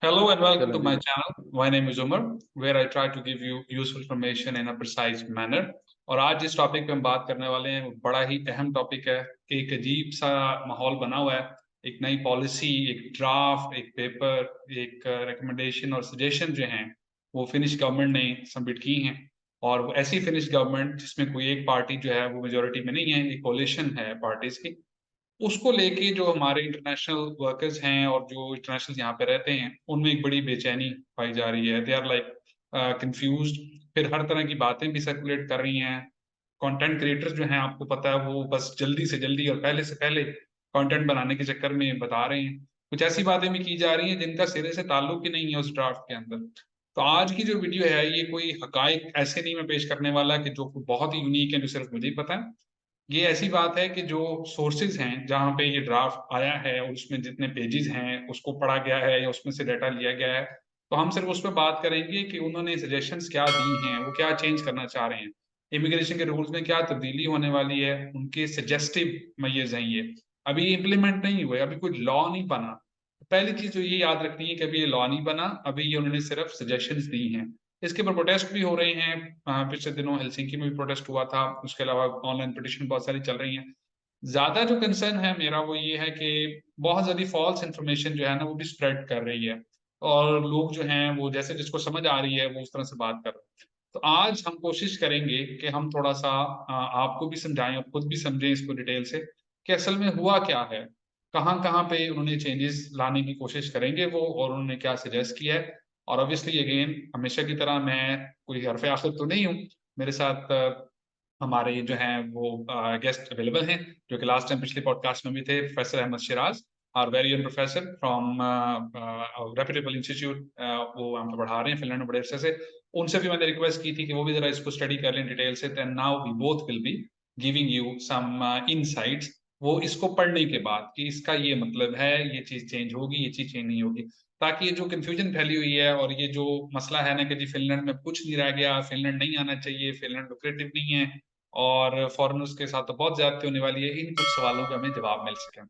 Hello and welcome to चलें जी। my channel. My name is Umar, where I try to give you useful information in a precise manner. और आज जिस topic पे हम बात करने वाले हैं वो बड़ा ही अहम टॉपिक है कि एक अजीब सा माहौल बना हुआ है। एक नई पॉलिसी, एक ड्राफ्ट, एक पेपर, एक रिकमेंडेशन और सजेशन जो हैं वो फिनिश गवर्नमेंट ने सबमिट की हैं। और वो ऐसी फिनिश गवर्नमेंट जिसमें कोई एक पार्टी जो है वो मेजोरिटी में नहीं है, एक कोलिशन है पार्टीज की। उसको लेके जो हमारे इंटरनेशनल वर्कर्स हैं और जो इंटरनेशनल यहाँ पे रहते हैं, उनमें एक बड़ी बेचैनी पाई जा रही है। They are like confused. फिर हर तरह की बातें भी सर्कुलेट कर रही हैं। कंटेंट क्रिएटर्स जो हैं, आपको पता है, वो बस जल्दी से जल्दी और पहले से पहले कंटेंट बनाने के चक्कर में बता रहे हैं। कुछ ऐसी बातें भी की जा रही हैं जिनका सिरे से ताल्लुक ही नहीं है उस ड्राफ्ट के अंदर। तो आज की जो वीडियो है, ये कोई हकाइक ऐसे नहीं मैं पेश करने वाला कि जो बहुत ही यूनिक है, जो सिर्फ मुझे ही पता है। ये ऐसी बात है कि जो सोर्सेज हैं जहाँ पे ये ड्राफ्ट आया है और उसमें जितने पेजेस हैं उसको पढ़ा गया है या उसमें से डाटा लिया गया है, तो हम सिर्फ उस पर बात करेंगे कि उन्होंने सजेशंस क्या दी हैं, वो क्या चेंज करना चाह रहे हैं, इमिग्रेशन के रूल्स में क्या तब्दीली होने वाली है, उनके सजेस्टिव मैयर्स हैं ये। अभी इम्प्लीमेंट नहीं हुए, अभी कोई लॉ नहीं बना। पहली चीज तो ये याद रखनी है कि अभी ये लॉ नहीं बना, अभी ये उन्होंने सिर्फ सजेशंस दी हैं। इसके ऊपर प्रोटेस्ट भी हो रहे हैं। पिछले दिनों हेलसिंकी में भी प्रोटेस्ट हुआ था। उसके अलावा ऑनलाइन पिटिशन बहुत सारी चल रही हैं। ज्यादा जो कंसर्न है मेरा वो ये है कि बहुत ज्यादा फॉल्स इन्फॉर्मेशन जो है ना वो भी स्प्रेड कर रही है। और लोग जो हैं वो जैसे जिसको समझ आ रही है वो उस तरह से बात कर रहे हैं। तो आज हम कोशिश करेंगे कि हम थोड़ा सा आपको भी समझाएं और खुद भी समझें इसको डिटेल से कि असल में हुआ क्या है, कहाँ कहाँ पे उन्होंने चेंजेस लाने की कोशिश करेंगे वो, और उन्होंने क्या सजेस्ट किया है। और ऑब्वियसली अगेन हमेशा की तरह मैं कोई हरफ आखिर तो नहीं हूँ। मेरे साथ हमारे जो हैं वो गेस्ट अवेलेबल हैं, जो कि लास्ट टाइम पिछले पॉडकास्ट में भी थे, प्रोफेसर अहमद शिराज, और very young professor from reputable institute. वो हम तो पढ़ा रहे हैं फिनलैंड में बड़े अरसे से। उनसे भी मैंने रिक्वेस्ट की थी कि वो भी जरा इसको स्टडी कर लें डिटेल से। And now we both will be giving you some insights, वो इसको पढ़ने के बाद, कि इसका ये मतलब है, ये चीज चेंज होगी, ये चीज चेंज नहीं होगी। ताकि ये जो कंफ्यूजन फैली हुई है और ये जो मसला है ना कि जी फिनलैंड में कुछ नहीं रह गया, फिनलैंड नहीं आना चाहिए, फिनलैंड लुक्रेटिव नहीं है और फॉरेनर्स के साथ तो बहुत ज्यादती होने वाली है, इन कुछ सवालों के हमें जवाब मिल सके।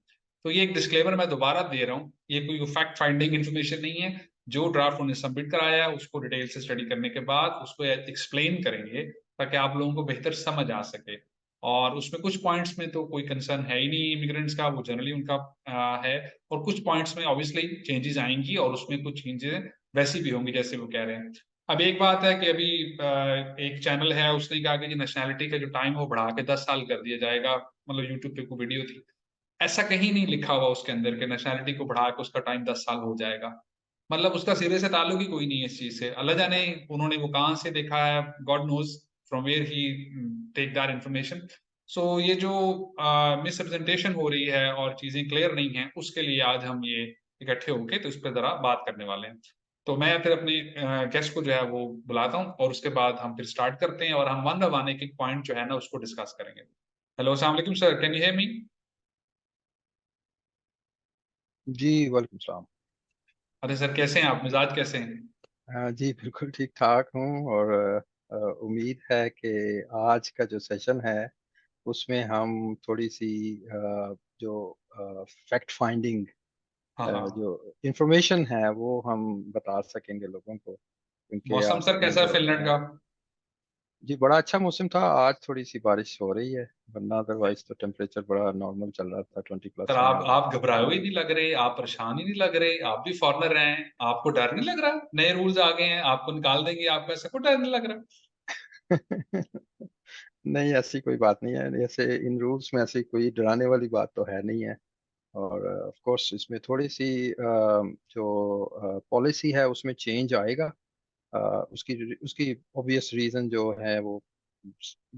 तो ये एक डिस्क्लेमर मैं दोबारा दे रहा हूँ, ये कोई फैक्ट फाइंडिंग इन्फॉर्मेशन नहीं है। जो ड्राफ्ट उन्हें सबमिट कराया है उसको डिटेल से स्टडी करने के बाद उसको एक्सप्लेन करेंगे ताकि आप लोगों को बेहतर समझ आ सके। और उसमें कुछ पॉइंट्स में तो कोई कंसर्न है ही नहीं इमिग्रेंट्स का, वो जनरली उनका है। और कुछ पॉइंट्स में ऑब्वियसली चेंजेस आएंगी और उसमें कुछ चेंजेस वैसी भी होंगी जैसे वो कह रहे हैं। अब एक बात है कि अभी एक चैनल है, उसने कहा कि जी नेशनैलिटी का जो टाइम है वो बढ़ा के 10 साल कर दिया जाएगा। मतलब यूट्यूब पे कोई वीडियो थी, ऐसा कहीं नहीं लिखा हुआ उसके अंदर कि नेशनैलिटी को बढ़ा के उसका टाइम 10 साल हो जाएगा। मतलब उसका सिरे से ताल्लुक ही कोई नहीं है इस चीज से। अल्लाह जाने उन्होंने वो कहाँ से देखा है, God knows from where he take that information. So ये जो मिसरिप्रेजेंटेशन हो रही है और चीजें क्लियर नहीं है, उसके लिए आज हम ये इकट्ठे होके तो इस पर जरा बात करने वाले हैं। तो मैं फिर अपने गेस्ट को जो है वो बुलाता हूँ और उसके बाद हम फिर स्टार्ट करते हैं और हम वन बाय वन एक एक पॉइंट जो है ना उसको डिस्कस करेंगे। हेलो, अस्सलाम वालेकुम sir, can you hear me? जी, वालेकुम सलाम। अरे सर, कैसे हैं आप, मिजाज कैसे हैं? हाँ जी, बिल्कुल ठीक-ठाक हूँ और उम्मीद है कि आज का जो सेशन है, उसमें हम थोड़ी-सी जो फैक्ट फाइंडिंग हाँ हाँ। जो इन्फॉर्मेशन है, वो हम बता सकेंगे लोगों को। क्योंकि मौसम सर आपने कैसा है जो फिनलैंड का? जी, बड़ा अच्छा मौसम था। आज थोड़ी-सी बारिश हो रही है, वरना अदरवाइज़ तो टेम्परेचर बड़ा नॉर्मल चल रहा था, 20 सर प्लस रहने वाला आप था। घबराए हुए नहीं लग रहे, आप परेशान ही नहीं लग रहे, आप भी फॉरेनर रहे हैं, आपको डर नहीं लग रहा? नए रूल्स आ गए हैं, आपको निकाल देंगे, आपको ऐसा कोई डर नहीं लग रहा? नहीं, ऐसी कोई बात नहीं है। ऐसे इन रूल्स में ऐसी कोई डराने वाली बात तो है नहीं है। और ऑफ कोर्स इसमें थोड़ी-सी जो पॉलिसी है उसमें चेंज आएगा। अ, उसकी उसकी ऑब्वियस रीज़न जो है वो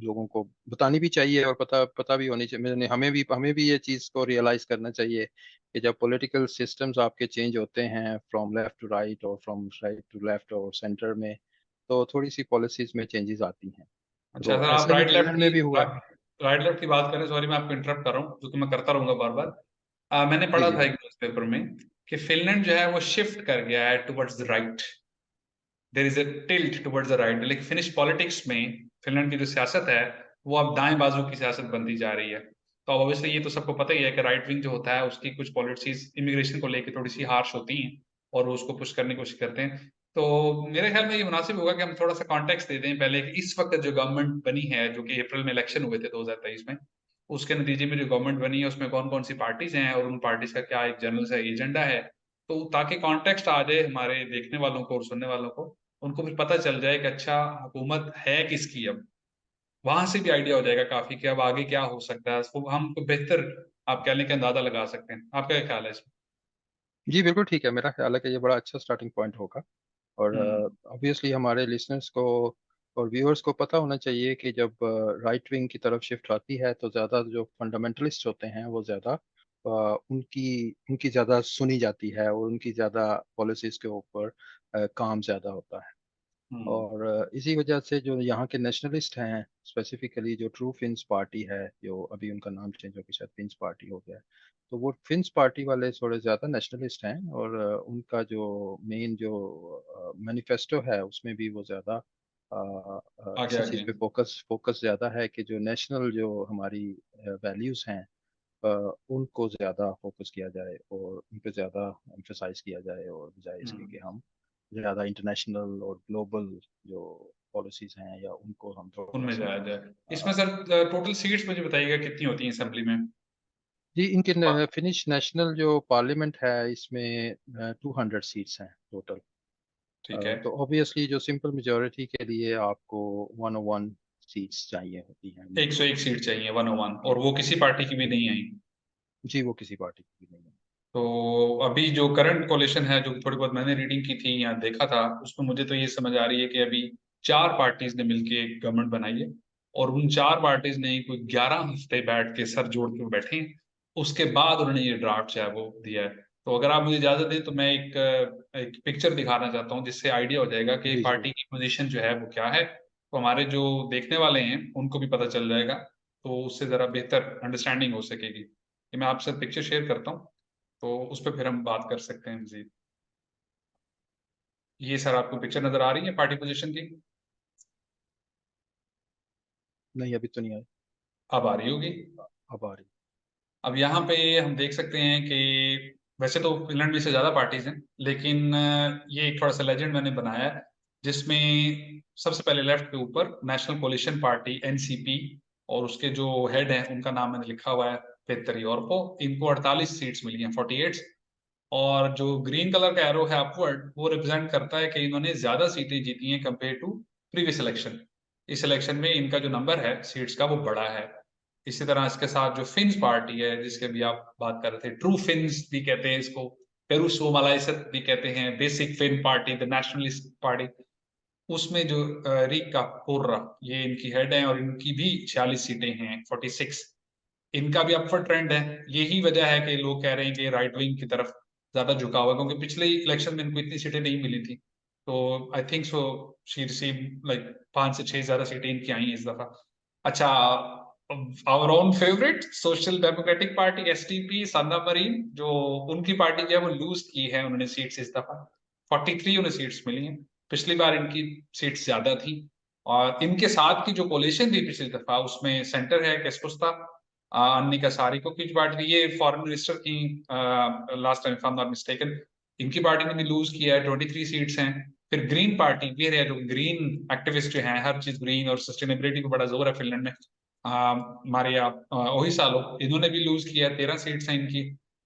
लोगों को बतानी भी चाहिए और पता पता भी होनी चाहिए। मैंने हमें भी ये चीज़ को रियलाइज़ करना चाहिए कि जब पॉलिटिकल सिस्टम्स आपके चेंज होते हैं फ्रॉम लेफ्ट टू राइट और फ्रॉम राइट टू लेफ्ट और सेंटर में, तो थोड़ी-सी पॉलिसीज़ में चेंजेस आती हैं। अच्छा तो सर, आप ऐसा ही फिनलैंड में भी हुआ है। राइट लेफ्ट की बात करें, सॉरी मैं आपको इंटरप्ट कर रहा हूँ, जो कि मैं करता रहूंगा बार बार। मैंने जी, पढ़ा जी। था एक न्यूज़पेपर में कि फिनलैंड जो है वो शिफ्ट कर गया है towards the right. There is a tilt towards the right, लेकिन फिनिश पॉलिटिक्स में फिनलैंड की जो सियासत है वो अब दाएं बाजू की सियासत बनती जा रही है। तो ऑब्वियसली ये तो सबको पता ही है कि राइट विंग जो होता है उसकी कुछ पॉलिसीज इमिग्रेशन को लेकर थोड़ी सी हार्श होती हैं। और वो उसको पुश करने की कोशिश करते हैं। तो मेरे ख्याल में ये मुनासिब होगा कि हम थोड़ा सा कॉन्टेक्स्ट दे दें पहले कि इस वक्त जो गवर्नमेंट बनी है, जो कि अप्रैल में इलेक्शन हुए थे 2023 में, उसके नतीजे में जो गवर्नमेंट बनी है उसमें कौन कौन सी पार्टीज हैं और उन पार्टीज का क्या एक जनरल सा एजेंडा है। तो ताकि कॉन्टेक्स्ट आ जाए हमारे देखने वालों को और सुनने वालों को, उनको फिर पता चल जाए कि अच्छा हुकूमत है किसकी। अब वहां से भी आइडिया हो जाएगा काफी कि अब आगे क्या हो सकता है, उसको हम बेहतर आप कह लें कि अंदाजा लगा सकते हैं। आपका क्या ख्याल है इसमें? जी बिल्कुल ठीक है, मेरा ख्याल है कि ये बड़ा अच्छा स्टार्टिंग पॉइंट होगा। और हम्म। ऑब्वियसली हमारे लिसनर्स को और व्यूअर्स को पता होना चाहिए कि जब राइट विंग की तरफ शिफ्ट आती है तो ज़्यादा जो फंडामेंटलिस्ट होते हैं वो ज़्यादा उनकी उनकी ज़्यादा सुनी जाती है और उनकी ज़्यादा पॉलिसीज़ के ऊपर काम ज़्यादा होता है। हम्म। और इसी वजह से जो यहाँ के नेशनलिस्ट हैं, स्पेसिफिकली जो ट्रू फिन्स पार्टी है, जो अभी उनका नाम चेंज होकर शायद फिन्स पार्टी हो गया है, तो वो फिन्स पार्टी वाले थोड़े ज़्यादा नेशनलिस्ट हैं। और उनका जो मेन जो मैनिफेस्टो है उसमें भी वो ज़्यादा आगे इसी चीज़ आगे। पे फोकस फोकस ज़्यादा है कि जो नेशनल जो हमारी वैल्यूज़ हैं उनको ज़्यादा फोकस किया जाए और उन पे ज़्यादा एम्फेसाइज किया जाए, और बजाय इसके हम्म। कि हम ज़्यादा इंटरनेशनल और ग्लोबल जो पॉलिसीज हैं या उनको हम थोड़ा उनमें सा जाया जाए। इसमें अ, सर टोटल सीट्स मुझे बताइएगा कितनी होती हैं असेंबली में? जी इनके फिनिश नेशनल जो पार्लियामेंट है इसमें 200 सीट्स हैं टोटल। ठीक है। तो ऑब्वियसली जो सिंपल मेजोरिटी के लिए आपको 101 सीट्स चाहिए होती हैं मिनिमम। 101 सीट चाहिए 101, जी और वो किसी पार्टी की भी जी नहीं आई। जी, वो किसी पार्टी की भी नहीं है। तो अभी जो करंट कोalition है, जो थोड़ी बहुत मैंने रीडिंग की थी या देखा था, उसमें मुझे तो ये समझ आ रही है कि अभी 4 पार्टीज ने मिलकर एक गवर्नमेंट बनाई है, और उन 4 पार्टीज ने कोई 11 हफ्ते बैठ के सर जोड़ के बैठे हैं। उसके बाद उन्होंने ये ड्राफ्ट जो है वो दिया है। तो अगर आप मुझे इजाजत दें तो मैं एक पिक्चर दिखाना चाहता हूँ जिससे आइडिया हो जाएगा कि जी जी पार्टी की पोजीशन जो है वो क्या है, तो हमारे जो देखने वाले हैं उनको भी पता चल जाएगा, तो उससे जरा बेहतर अंडरस्टैंडिंग हो सकेगी। ये मैं आपसे पिक्चर शेयर करता हूँ, तो उस पर फिर हम बात कर सकते हैं मजीद। ये सर आपको पिक्चर नजर आ रही है पार्टी पोजीशन की? नहीं, अभी तो नहीं आई। अब आ रही होगी। अब आ रही। अब यहाँ पे हम देख सकते हैं कि वैसे तो फिनलैंड में से ज्यादा पार्टीज हैं, लेकिन ये एक थोड़ा सा लेजेंड मैंने बनाया है, जिसमें सबसे पहले लेफ्ट के ऊपर नेशनल कोलिशन पार्टी एनसीपी, और उसके जो हेड हैं उनका नाम मैंने लिखा हुआ है पेत्तरी ऑर्पो। इनको 48 सीट्स मिली हैं, 48। और जो ग्रीन कलर का एरो है अपवर्ड, वो रिप्रेजेंट करता है कि इन्होंने ज्यादा सीटें जीती हैं कंपेयर टू प्रीवियस इलेक्शन। इस इलेक्शन में इनका जो नंबर है सीट्स का वो बड़ा है। इसी तरह इसके साथ जो फिन्स पार्टी है, जिसके भी आप बात कर रहे थे, ट्रू फिन्स भी कहते हैं इसको, पेरुसो मलाइसत भी कहते हैं, basic Finn party, the nationalist party, उसमें जो रिका कोर्रा, ये इनकी हेड है, और इनकी भी 46 सीटें हैं, 46। इनका भी अपवर्ड ट्रेंड है। यही वजह है कि लोग कह रहे हैं कि राइट विंग की तरफ ज्यादा झुकाव है, क्योंकि पिछले इलेक्शन में इनको इतनी सीटें नहीं मिली थी। तो I think so she receive like 5 से 6 ज्यादा सीटें इनकी आई हैं इस दफा। अच्छा, our own favourite social democratic party SDP Sanna Marin, जो उनकी पार्टी जो है वो लूज की है उन्होंने सीट्स इस दफा। 43 उन्हें सीट्स मिली हैं। पिछली बार इनकी सीट्स ज्यादा थी। और इनके साथ की जो कोलिशन थी पिछली दफा, उसमें सेंटर है केस्पुस्ता, अन्निका सारिको की पार्टी, ये फॉरेन मिनिस्टर की last time, if I am not mistaken, इनकी पार्टी ने भी लूज किया है, 23 सीट्स हैं। फिर ग्रीन पार्टी भी है, जो ग्रीन एक्टिविस्ट जो हैं, हर चीज ग्रीन और सस्टेनेबिलिटी को बड़ा जोर है फिनलैंड में, हमारे आप वही सालों, इन्होंने भी लूज किया है, 13 सीट्स हैं इनकी।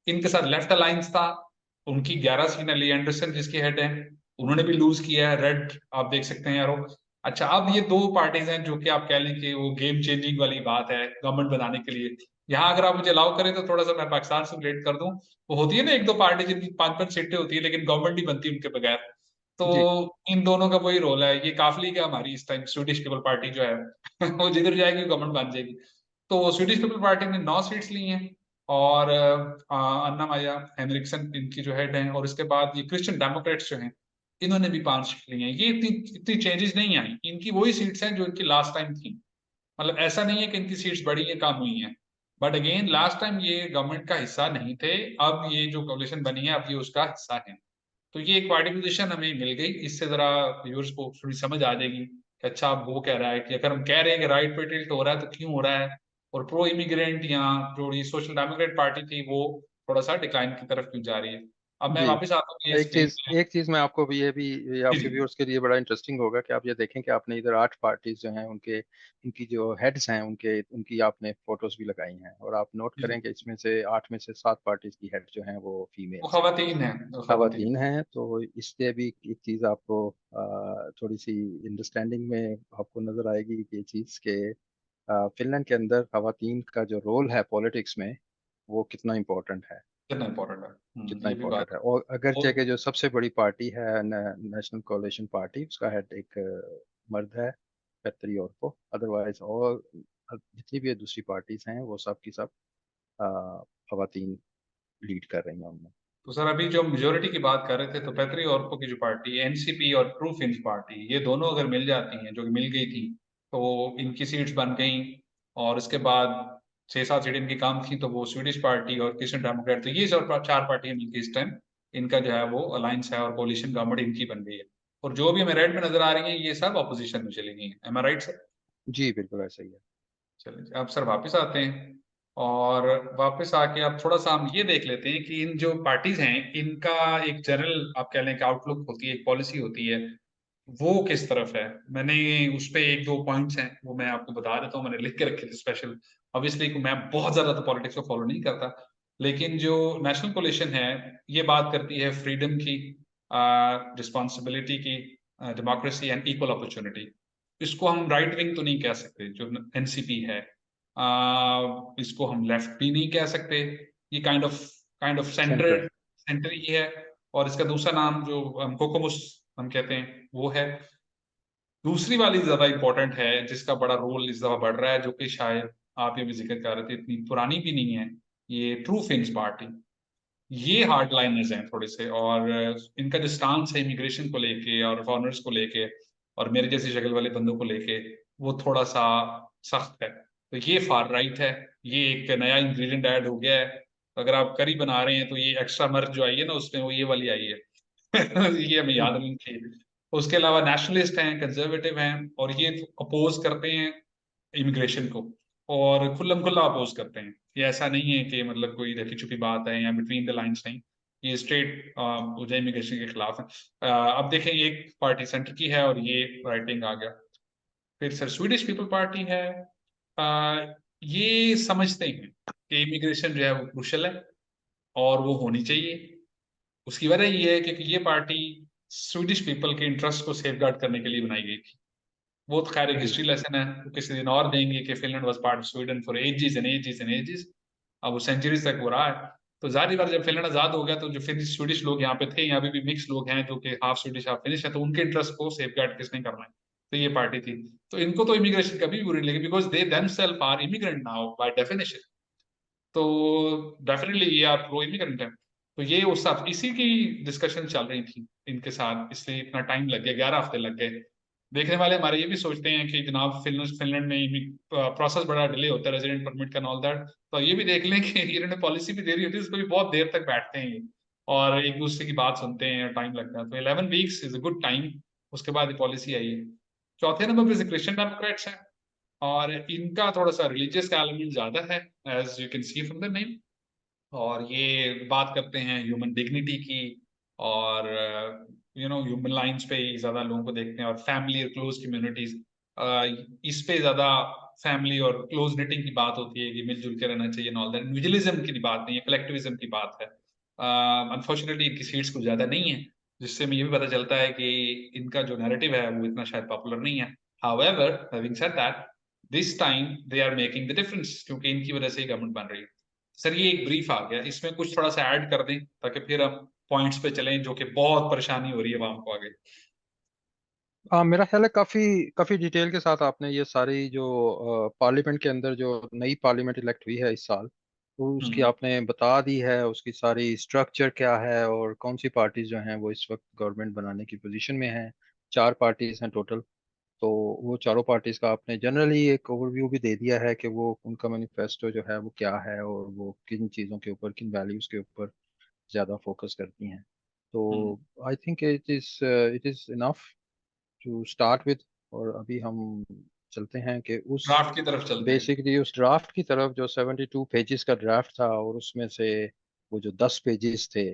इनके साथ लेफ्ट अलायंस था, उनकी 11 सीट है, ली एंडरसन जिसकी हेड है, उन्होंने भी लूज किया है, रेड आप देख सकते हैं यारो। अच्छा, अब ये 2 पार्टीज हैं जो कि आप कह लें कि वो गेम चेंजिंग वाली बात है गवर्नमेंट बनाने के लिए। यहाँ अगर आप मुझे अलाउ करें तो थोड़ा सा मैं पाकिस्तान से रिलेट कर दूं। वो होती है ना एक दो पार्टी जिनकी 5-5 सीटें होती है लेकिन गवर्नमेंट नहीं बनती उनके बगैर। तो जी इन दोनों का वही रोल है। ये काफली क्या हमारी इस टाइम स्वीडिश पीपल पार्टी जो है वो जिधर जाएगी गवर्नमेंट बन जाएगी। तो स्वीडिश पीपल पार्टी ने 9 सीट्स ली हैं, और अन्ना माया हेनरिक्सन इनकी जो हेड हैं, और इसके बाद ये क्रिश्चियन डेमोक्रेट्स जो हैं, इन्होंने भी 5 सीट ली हैं। ये इतनी इतनी चेंजेस नहीं आई, इनकी वही सीट्स हैं जो इनकी लास्ट टाइम थी। मतलब ऐसा नहीं है कि इनकी सीट्स बढ़ी है कम हुई हैं, बट अगेन लास्ट टाइम ये गवर्नमेंट का हिस्सा नहीं थे। अब ये जो कोalition बनी है अब ये उसका हिस्सा है। तो ये एक पार्टी पोजीशन हमें मिल गई, इससे जरा व्यूअर्स को थोड़ी समझ आ जाएगी कि अच्छा अब वो कह रहा है कि अगर हम कह रहे हैं कि राइट पे टिल्ट हो रहा है तो क्यों हो रहा है, और प्रो इमिग्रेंट या जो सोशल डेमोक्रेट पार्टी थी वो थोड़ा सा डिक्लाइन की तरफ क्यों जा रही है। अब मैं जी, वापस आता हूँ ये स्क्रीन पे। एक चीज मैं आपको भी ये जी आपके जी व्यूअर्स के लिए बड़ा इंटरेस्टिंग होगा कि आप ये देखें कि आपने इधर 8 पार्टीज जो हैं उनके इनकी जो हेड्स हैं उनके उनकी आपने फोटोज भी लगाई हैं, और आप नोट जी। करें कि इसमें से 8 में से 7 पार्टीज की हेड जो हैं वो वो फीमेल्स हैं, खवातीन है, वो खवातीन। खवातीन हैं। तो इससे भी एक चीज आपको थोड़ी सी अंडरस्टैंडिंग में आपको नजर आएगी कि ये चीज के फिनलैंड के अंदर खवातीन का जो रोल है पॉलिटिक्स में वो कितना इम्पोर्टेंट है, कितना इंपॉर्टेंट है, कितना ये भी बात इम्पोर्टेंट है। है। और और अगरचे के जो सबसे बड़ी पार्टी है नेशनल कोalition पार्टी, उसका हेड एक मर्द है, पैतरी औरफो। अदरवाइज और जितनी भी दूसरी पार्टीज हैं वो सब की सब खवातीन लीड कर रही हैं उनमें। तो सर अभी जो मेजोरिटी की बात कर रहे थे, तो पैतरी ऑर्को की जो पार्टी एनसीपी और ट्रू फिन्स पार्टी, ये दोनों अगर मिल जाती हैं, जो कि मिल गई थी, तो इनकी सीट्स बन गई। और उसके बाद 6-7 सीट इनकी कम थी, तो वो स्वीडिश पार्टी और क्रिश्चियन डेमोक्रेट, तो ये सब 4 पार्टियां मिलकर इस टाइम इनका जो है वो अलायंस है, और कोलिशन गवर्नमेंट इनकी बन गई है। और जो भी हमें रेड में नजर आ रही है, ये सब अपोजिशन में चली गई है। एम आई राइट सर? जी बिल्कुल ऐसा ही है। चलिए अब सर वापस आते हैं। और वापस आके अब थोड़ा सा हम ये देख लेते हैं कि इन जो पार्टीज हैं, इनका एक जनरल आप कह लें कि आउटलुक होती है, एक पॉलिसी होती है, वो किस तरफ है। मैंने उस पे 1-2 पॉइंट्स हैं, वो मैं आपको बता देता हूँ, मैंने लिख के रखे थे स्पेशल। ऑब्वियसली मैं बहुत ज्यादा तो पॉलिटिक्स को फॉलो नहीं करता, लेकिन जो नेशनल कोलिशन है, ये बात करती है फ्रीडम की, रिस्पॉन्सिबिलिटी की, डेमोक्रेसी एंड इक्वल अपॉर्चुनिटी। इसको हम राइट विंग तो नहीं कह सकते जो एनसीपी है, इसको हम लेफ्ट भी नहीं कह सकते। ये kind of centre. Centre, centre ही है। और इसका दूसरा नाम जो हम कोकोमुस हम कहते हैं, वो है। दूसरी वाली ज्यादा इंपॉर्टेंट है, जिसका बड़ा रोल इस दफा बढ़ रहा है, जो कि शायद आप ये भी जिक्र कर रहे थे, इतनी पुरानी भी नहीं है, ये ट्रू फिन्स पार्टी। ये हार्ड लाइनर्स हैं थोड़े से, और इनका जो स्टांस है इमिग्रेशन को लेके और फॉरनर्स को लेके और मेरे जैसी शक्ल वाले बंदों को लेके, वो थोड़ा सा सख्त है। तो ये फार राइट है। ये एक नया इंग्रेडिएंट ऐड हो गया है। अगर आप करी बना रहे हैं, तो ये एक्स्ट्रा मिर्च जो आई है ना उसमें, वो ये वाली आई है। ये हमें याद नहीं थी। उसके अलावा नेशनलिस्ट हैं, कंजर्वेटिव हैं, और ये अपोज करते हैं इमिग्रेशन को, और खुल्लम खुल्ला अपोज करते हैं। ये ऐसा नहीं है कि मतलब कोई देखी छुपी बात है या बिटवीन द लाइंस नहीं। ये स्ट्रेट मुझे इमिग्रेशन के खिलाफ है। अब देखें, एक पार्टी सेंटर की है और ये राइटिंग आ गया। फिर सर स्वीडिश पीपल पार्टी है। ये समझते हैं कि इमिग्रेशन जो है वो क्रूशल है और वो होनी चाहिए। उसकी वजह ये है कि ये पार्टी स्वीडिश पीपल के इंटरेस्ट को सेफगार्ड करने के लिए बनाई गई थी। वो तो खैर एक हम्म। हिस्ट्री लेसन है, वो किसी दिन और देंगे कि Finland was part of Sweden for ages and ages and ages. अब वो सेंचुरीज तक हो रहा है। तो जाहिर बात, जब फिनलैंड आजाद हो गया, तो जो फिनिश स्वीडिश लोग यहाँ पे थे, यहाँ पे भी मिक्स लोग हैं जो कि हाफ स्वीडिश हाफ फिनिश है, तो उनके इंटरेस्ट को सेफगार्ड किसने करना है, तो ये पार्टी थी। तो इनको तो इमिग्रेशन कभी भी बुरी नहीं लगी, because they themselves are immigrant now by definition. तो डेफिनेटली ये आप प्रो इमिग्रेंट है। तो ये उस सब इसी की डिस्कशन चल रही थी इनके साथ, इसलिए इतना टाइम लग गया, 11 हफ्ते लग गए। देखने वाले हमारे ये भी सोचते हैं कि जनाब फिनलैंड फिनलैंड में प्रोसेस बड़ा डिले होता है, रेजिडेंट परमिट का ऑल दैट। तो ये भी देख लें कि इन्होंने पॉलिसी भी दे रही होती है, उसको भी बहुत देर तक बैठते हैं ये, और एक दूसरे की बात सुनते हैं, टाइम लगता है। तो 11 weeks is a good time. उसके बाद ये पॉलिसी आई है। चौथे नंबर पे क्रिश्चियन डेमोक्रेट्स हैं, और इनका थोड़ा सा रिलीजियस का एलिमेंट ज्यादा है, as you can see from the name. और ये बात करते हैं ह्यूमन डिग्निटी की, और ह्यूमन लाइंस पे ही ज्यादा लोगों को देखते हैं, और फैमिली और क्लोज कम्युनिटीज, इस पे ज्यादा फैमिली और क्लोज निटिंग की बात होती है कि मिलजुल के रहना चाहिए, ऑल दैट। इंडिविजुअलिज्म की बात नहीं है, कलेक्टिविज्म की बात है। अनफॉर्चुनेटली इनकी सीट्स कुछ ज्यादा नहीं है, जिससे हमें ये भी पता चलता है कि इनका जो नैरेटिव है वो इतना शायद पॉपुलर नहीं है। However, having said that, this time they are making the difference, क्योंकि इनकी वजह से ही गवर्नमेंट बन रही है। सर ये एक ब्रीफ आ गया, इसमें कुछ थोड़ा सा ऐड कर दें ताकि फिर हम पॉइंट्स पे चलें, जो कि बहुत परेशानी हो रही है आवाम को आगे। मेरा ख्याल है काफी काफी डिटेल के साथ आपने ये सारी जो पार्लियामेंट के अंदर जो नई पार्लियामेंट इलेक्ट हुई है इस साल, तो उसकी हम्म आपने बता दी है, उसकी सारी स्ट्रक्चर क्या है और कौन सी पार्टीज जो हैं वो इस वक्त गवर्नमेंट बनाने की पोजीशन में हैं। 4 पार्टीज हैं टोटल। तो वो चारों पार्टीज का आपने जनरली एक ओवरव्यू भी दे दिया है कि वो उनका मैनिफेस्टो जो है वो क्या है और वो किन चीज़ों के ऊपर, किन वैल्यूज के ऊपर ज़्यादा फोकस करती हैं। हम्म तो I think it is enough to start with. और अभी हम चलते हैं कि उस ड्राफ्ट की तरफ चलते हैं। बेसिकली उस ड्राफ्ट की तरफ जो 72 पेजेस का ड्राफ्ट था, और उसमें से वो जो 10 पेजेस थे